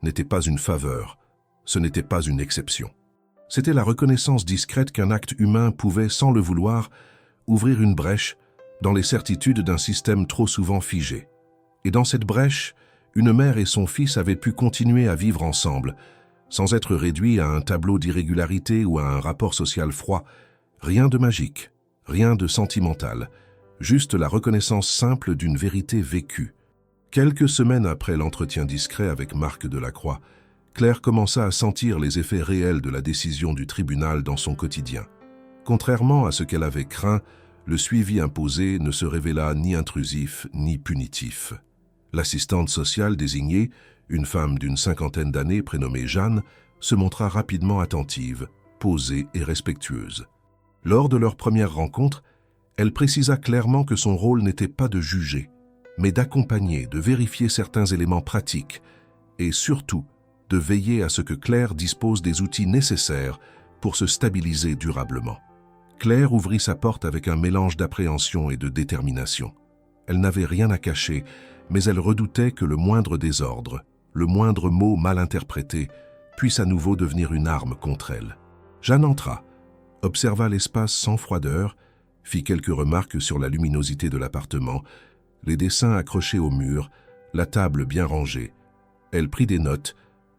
n'était pas une faveur, ce n'était pas une exception. C'était la reconnaissance discrète qu'un acte humain pouvait, sans le vouloir, ouvrir une brèche dans les certitudes d'un système trop souvent figé. Et dans cette brèche, une mère et son fils avaient pu continuer à vivre ensemble, sans être réduits à un tableau d'irrégularité ou à un rapport social froid. Rien de magique, rien de sentimental, juste la reconnaissance simple d'une vérité vécue. Quelques semaines après l'entretien discret avec Marc Delacroix, Claire commença à sentir les effets réels de la décision du tribunal dans son quotidien. Contrairement à ce qu'elle avait craint, Le suivi imposé ne se révéla ni intrusif ni punitif. L'assistante sociale désignée, une femme d'une cinquantaine d'années prénommée Jeanne, se montra rapidement attentive, posée et respectueuse. Lors de leur première rencontre, elle précisa clairement que son rôle n'était pas de juger, mais d'accompagner, de vérifier certains éléments pratiques et surtout de veiller à ce que Claire dispose des outils nécessaires pour se stabiliser durablement. Claire ouvrit sa porte avec un mélange d'appréhension et de détermination. Elle n'avait rien à cacher, mais elle redoutait que le moindre désordre, le moindre mot mal interprété, puisse à nouveau devenir une arme contre elle. Jeanne entra, observa l'espace sans froideur, fit quelques remarques sur la luminosité de l'appartement, les dessins accrochés au mur, la table bien rangée. Elle prit des notes,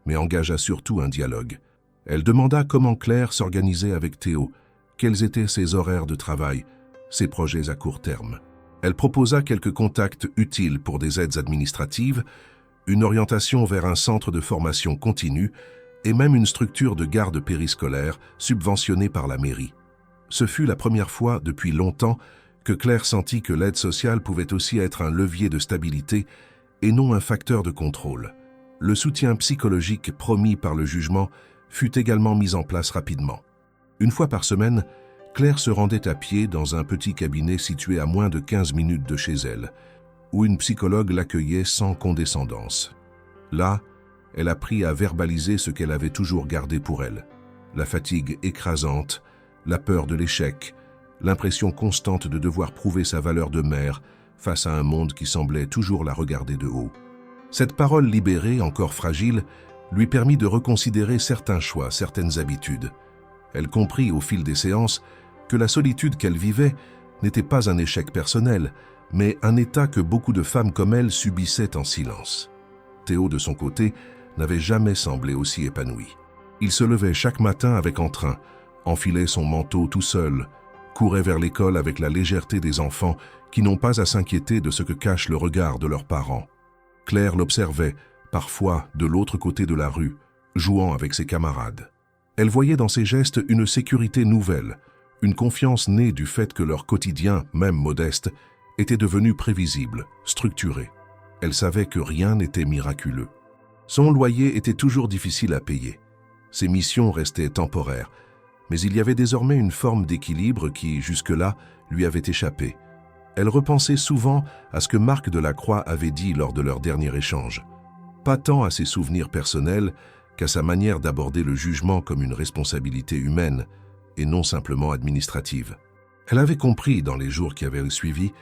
mais engagea surtout un dialogue. Elle demanda comment Claire s'organisait avec Théo, quels étaient ses horaires de travail, ses projets à court terme. Elle proposa quelques contacts utiles pour des aides administratives, une orientation vers un centre de formation continue et même une structure de garde périscolaire subventionnée par la mairie. Ce fut la première fois depuis longtemps que Claire sentit que l'aide sociale pouvait aussi être un levier de stabilité et non un facteur de contrôle. Le soutien psychologique promis par le jugement fut également mis en place rapidement. Une fois par semaine, Claire se rendait à pied dans un petit cabinet situé à moins de 15 minutes de chez elle, où une psychologue l'accueillait sans condescendance. Là, elle apprit à verbaliser ce qu'elle avait toujours gardé pour elle. La fatigue écrasante, la peur de l'échec, l'impression constante de devoir prouver sa valeur de mère face à un monde qui semblait toujours la regarder de haut. Cette parole libérée, encore fragile, lui permit de reconsidérer certains choix, certaines habitudes. Elle comprit au fil des séances que la solitude qu'elle vivait n'était pas un échec personnel, mais un état que beaucoup de femmes comme elle subissaient en silence. Théo, de son côté, n'avait jamais semblé aussi épanoui. Il se levait chaque matin avec entrain, enfilait son manteau tout seul, courait vers l'école avec la légèreté des enfants qui n'ont pas à s'inquiéter de ce que cache le regard de leurs parents. Claire l'observait, parfois de l'autre côté de la rue, jouant avec ses camarades. Elle voyait dans ses gestes une sécurité nouvelle, une confiance née du fait que leur quotidien, même modeste, était devenu prévisible, structuré. Elle savait que rien n'était miraculeux. Son loyer était toujours difficile à payer. Ses missions restaient temporaires, mais il y avait désormais une forme d'équilibre qui, jusque-là, lui avait échappé. Elle repensait souvent à ce que Marc Delacroix avait dit lors de leur dernier échange. Pas tant à ses souvenirs personnels qu'à sa manière d'aborder le jugement comme une responsabilité humaine et non simplement administrative. Elle avait compris dans les jours qui avaient suivi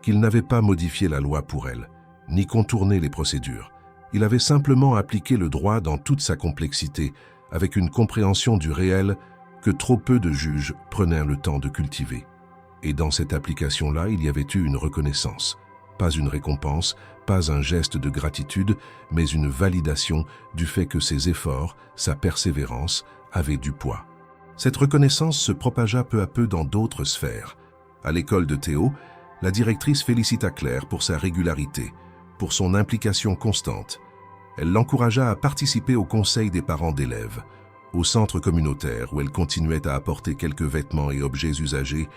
qu'il n'avait pas modifié la loi pour elle, ni contourné les procédures. Il avait simplement appliqué le droit dans toute sa complexité, avec une compréhension du réel que trop peu de juges prenaient le temps de cultiver. Et dans cette application-là, il y avait eu une reconnaissance. Pas une récompense, pas un geste de gratitude, mais une validation du fait que ses efforts, sa persévérance, avaient du poids. Cette reconnaissance se propagea peu à peu dans d'autres sphères. À l'école de Théo, la directrice félicita Claire pour sa régularité, pour son implication constante. Elle l'encouragea à participer au conseil des parents d'élèves, au centre communautaire où elle continuait à apporter quelques vêtements et objets usagés.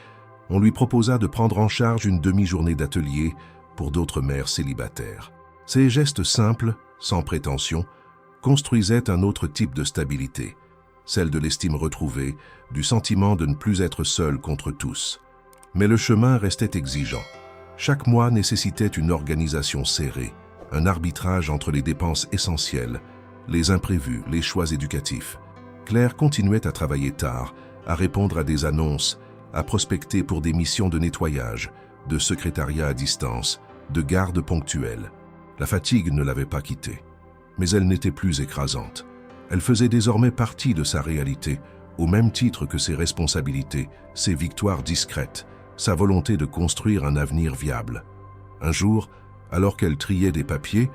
On lui proposa de prendre en charge une demi-journée d'atelier pour d'autres mères célibataires. Ces gestes simples, sans prétention, construisaient un autre type de stabilité, celle de l'estime retrouvée, du sentiment de ne plus être seule contre tous. Mais le chemin restait exigeant. Chaque mois nécessitait une organisation serrée, un arbitrage entre les dépenses essentielles, les imprévus, les choix éducatifs. Claire continuait à travailler tard, à répondre à des annonces, à prospecter pour des missions de nettoyage, de secrétariat à distance, de garde ponctuelle. La fatigue ne l'avait pas quittée, mais elle n'était plus écrasante. Elle faisait désormais partie de sa réalité, au même titre que ses responsabilités, ses victoires discrètes, sa volonté de construire un avenir viable. Un jour, alors qu'elle triait des papiers,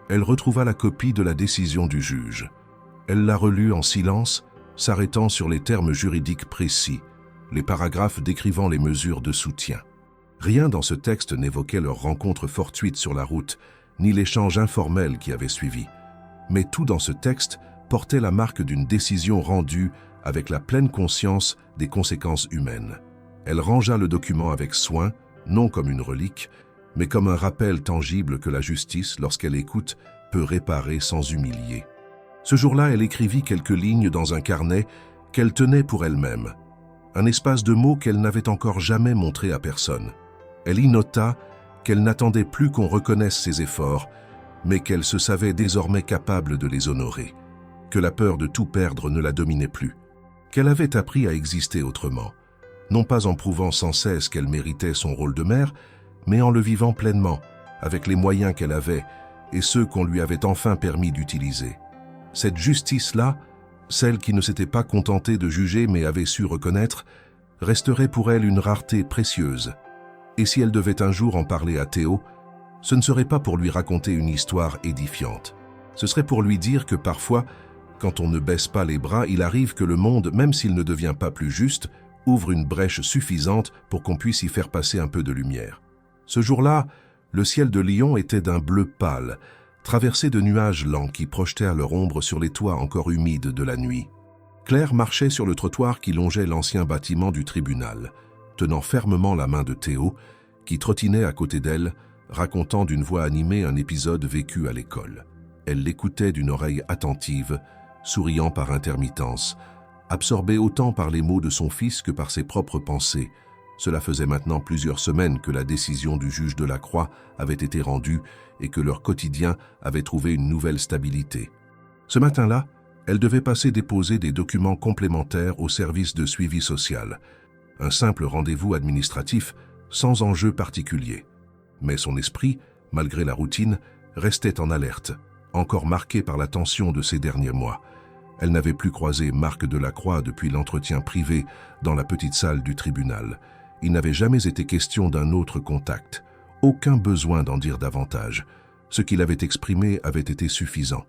elle retrouva la copie de la décision du juge. Elle la relut en silence, s'arrêtant sur les termes juridiques précis, les paragraphes décrivant les mesures de soutien. Rien dans ce texte n'évoquait leur rencontre fortuite sur la route, ni l'échange informel qui avait suivi. Mais tout dans ce texte portait la marque d'une décision rendue avec la pleine conscience des conséquences humaines. Elle rangea le document avec soin, non comme une relique, mais comme un rappel tangible que la justice, lorsqu'elle écoute, peut réparer sans humilier. Ce jour-là, elle écrivit quelques lignes dans un carnet qu'elle tenait pour elle-même, un espace de mots qu'elle n'avait encore jamais montré à personne. Elle y nota qu'elle n'attendait plus qu'on reconnaisse ses efforts, mais qu'elle se savait désormais capable de les honorer, que la peur de tout perdre ne la dominait plus, qu'elle avait appris à exister autrement, non pas en prouvant sans cesse qu'elle méritait son rôle de mère, mais en le vivant pleinement, avec les moyens qu'elle avait et ceux qu'on lui avait enfin permis d'utiliser. Cette justice-là, celle qui ne s'était pas contentée de juger mais avait su reconnaître, resterait pour elle une rareté précieuse. Et si elle devait un jour en parler à Théo, ce ne serait pas pour lui raconter une histoire édifiante. Ce serait pour lui dire que parfois, quand on ne baisse pas les bras, il arrive que le monde, même s'il ne devient pas plus juste, ouvre une brèche suffisante pour qu'on puisse y faire passer un peu de lumière. Ce jour-là, le ciel de Lyon était d'un bleu pâle, traversé de nuages lents qui projetaient à leur ombre sur les toits encore humides de la nuit. Claire marchait sur le trottoir qui longeait l'ancien bâtiment du tribunal, tenant fermement la main de Théo, qui trottinait à côté d'elle, racontant d'une voix animée un épisode vécu à l'école. Elle l'écoutait d'une oreille attentive, souriant par intermittence, absorbée autant par les mots de son fils que par ses propres pensées. Cela faisait maintenant plusieurs semaines que la décision du juge de la Croix avait été rendue et que leur quotidien avait trouvé une nouvelle stabilité. Ce matin-là, elle devait passer déposer des documents complémentaires au service de suivi social. Un simple rendez-vous administratif sans enjeu particulier. Mais son esprit, malgré la routine, restait en alerte, encore marqué par la tension de ces derniers mois. Elle n'avait plus croisé Marc Delacroix depuis l'entretien privé dans la petite salle du tribunal. Il n'avait jamais été question d'un autre contact, aucun besoin d'en dire davantage. Ce qu'il avait exprimé avait été suffisant.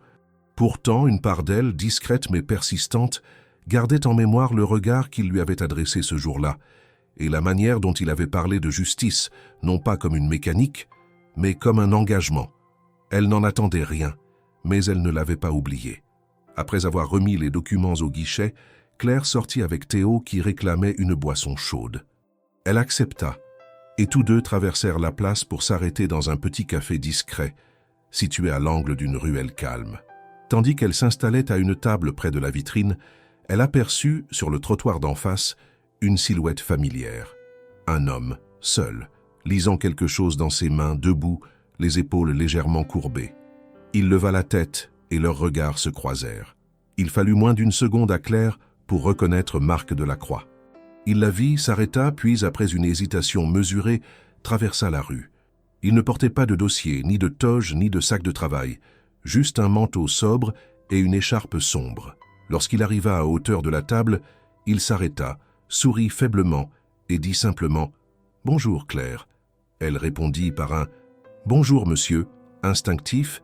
Pourtant, une part d'elle, discrète mais persistante, gardait en mémoire le regard qu'il lui avait adressé ce jour-là, et la manière dont il avait parlé de justice, non pas comme une mécanique, mais comme un engagement. Elle n'en attendait rien, mais elle ne l'avait pas oublié. Après avoir remis les documents au guichet, Claire sortit avec Théo qui réclamait une boisson chaude. Elle accepta, et tous deux traversèrent la place pour s'arrêter dans un petit café discret, situé à l'angle d'une ruelle calme. Tandis qu'elle s'installait à une table près de la vitrine, elle aperçut, sur le trottoir d'en face, une silhouette familière. Un homme, seul, lisant quelque chose dans ses mains, debout, les épaules légèrement courbées. Il leva la tête et leurs regards se croisèrent. Il fallut moins d'une seconde à Claire pour reconnaître Marc Delacroix. Il la vit, s'arrêta, puis, après une hésitation mesurée, traversa la rue. Il ne portait pas de dossier, ni de toge, ni de sac de travail, juste un manteau sobre et une écharpe sombre. Lorsqu'il arriva à hauteur de la table, il s'arrêta, sourit faiblement et dit simplement « Bonjour, Claire ». Elle répondit par un « Bonjour, monsieur », instinctif,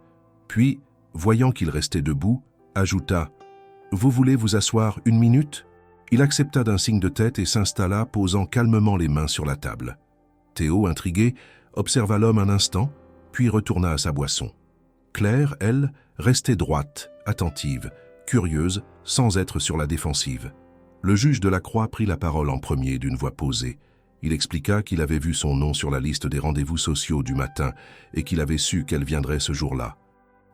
puis, voyant qu'il restait debout, ajouta « Vous voulez vous asseoir une minute ?» Il accepta d'un signe de tête et s'installa, posant calmement les mains sur la table. Théo, intrigué, observa l'homme un instant, puis retourna à sa boisson. Claire, elle, restait droite, attentive, curieuse, sans être sur la défensive. Le juge de la Croix prit la parole en premier d'une voix posée. Il expliqua qu'il avait vu son nom sur la liste des rendez-vous sociaux du matin et qu'il avait su qu'elle viendrait ce jour-là.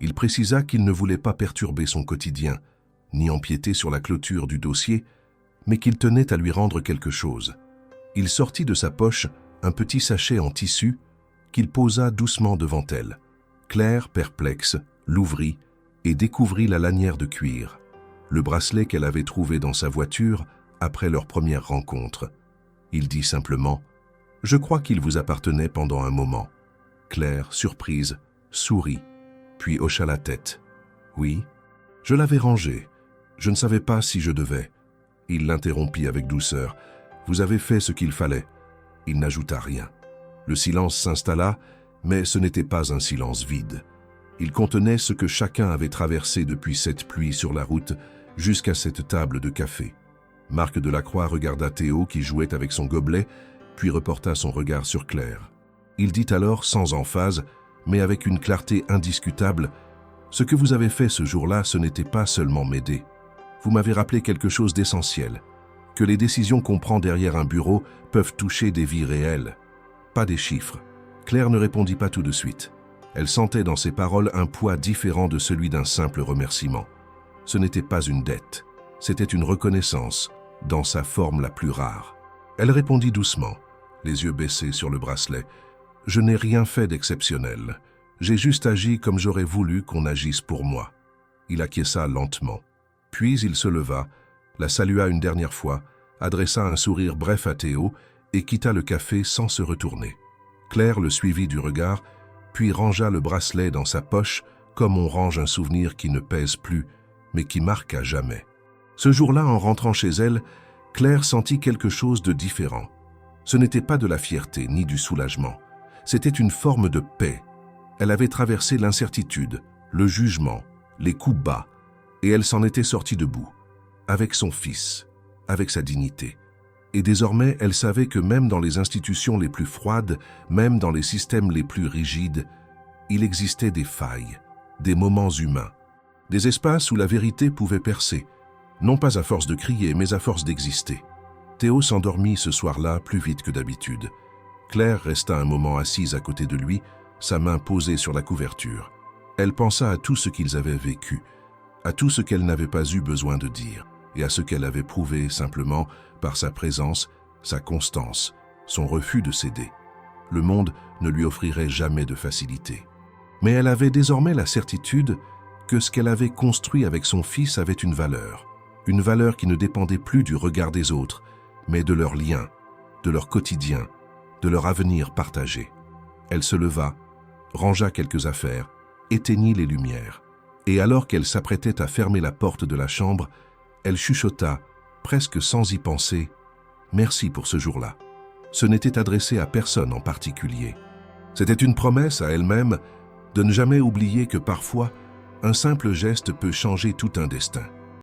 Il précisa qu'il ne voulait pas perturber son quotidien, ni empiéter sur la clôture du dossier, mais qu'il tenait à lui rendre quelque chose. Il sortit de sa poche un petit sachet en tissu qu'il posa doucement devant elle. Claire, perplexe, l'ouvrit et découvrit la lanière de cuir, le bracelet qu'elle avait trouvé dans sa voiture après leur première rencontre. Il dit simplement « Je crois qu'il vous appartenait pendant un moment ». Claire, surprise, sourit, puis hocha la tête. « Oui, je l'avais rangé. Je ne savais pas si je devais. » Il l'interrompit avec douceur. « Vous avez fait ce qu'il fallait. » Il n'ajouta rien. Le silence s'installa, mais ce n'était pas un silence vide. Il contenait ce que chacun avait traversé depuis cette pluie sur la route jusqu'à cette table de café. Marc Delacroix regarda Théo qui jouait avec son gobelet, puis reporta son regard sur Claire. Il dit alors sans emphase, mais avec une clarté indiscutable, « Ce que vous avez fait ce jour-là, ce n'était pas seulement m'aider. Vous m'avez rappelé quelque chose d'essentiel. que les décisions qu'on prend derrière un bureau peuvent toucher des vies réelles, pas des chiffres. Claire ne répondit pas tout de suite. Elle sentait dans ses paroles un poids différent de celui d'un simple remerciement. Ce n'était pas une dette, c'était une reconnaissance, dans sa forme la plus rare. Elle répondit doucement, les yeux baissés sur le bracelet. « Je n'ai rien fait d'exceptionnel. J'ai juste agi comme j'aurais voulu qu'on agisse pour moi. » Il acquiesça lentement. Puis il se leva, la salua une dernière fois, adressa un sourire bref à Théo et quitta le café sans se retourner. Claire le suivit du regard, puis rangea le bracelet dans sa poche comme on range un souvenir qui ne pèse plus, mais qui marque à jamais. Ce jour-là, en rentrant chez elle, Claire sentit quelque chose de différent. Ce n'était pas de la fierté ni du soulagement. C'était une forme de paix. Elle avait traversé l'incertitude, le jugement, les coups bas, et elle s'en était sortie debout, avec son fils, avec sa dignité. Et désormais, elle savait que même dans les institutions les plus froides, même dans les systèmes les plus rigides, il existait des failles, des moments humains, des espaces où la vérité pouvait percer, non pas à force de crier, mais à force d'exister. Théo s'endormit ce soir-là plus vite que d'habitude. Claire resta un moment assise à côté de lui, sa main posée sur la couverture. Elle pensa à tout ce qu'ils avaient vécu, à tout ce qu'elle n'avait pas eu besoin de dire, et à ce qu'elle avait prouvé simplement par sa présence, sa constance, son refus de céder. Le monde ne lui offrirait jamais de facilité. Mais elle avait désormais la certitude que ce qu'elle avait construit avec son fils avait une valeur qui ne dépendait plus du regard des autres, mais de leur lien, de leur quotidien, de leur avenir partagé. Elle se leva, rangea quelques affaires, éteignit les lumières, et alors qu'elle s'apprêtait à fermer la porte de la chambre, elle chuchota, presque sans y penser, « Merci pour ce jour-là ». Ce n'était adressé à personne en particulier. C'était une promesse à elle-même de ne jamais oublier que parfois, un simple geste peut changer tout un destin.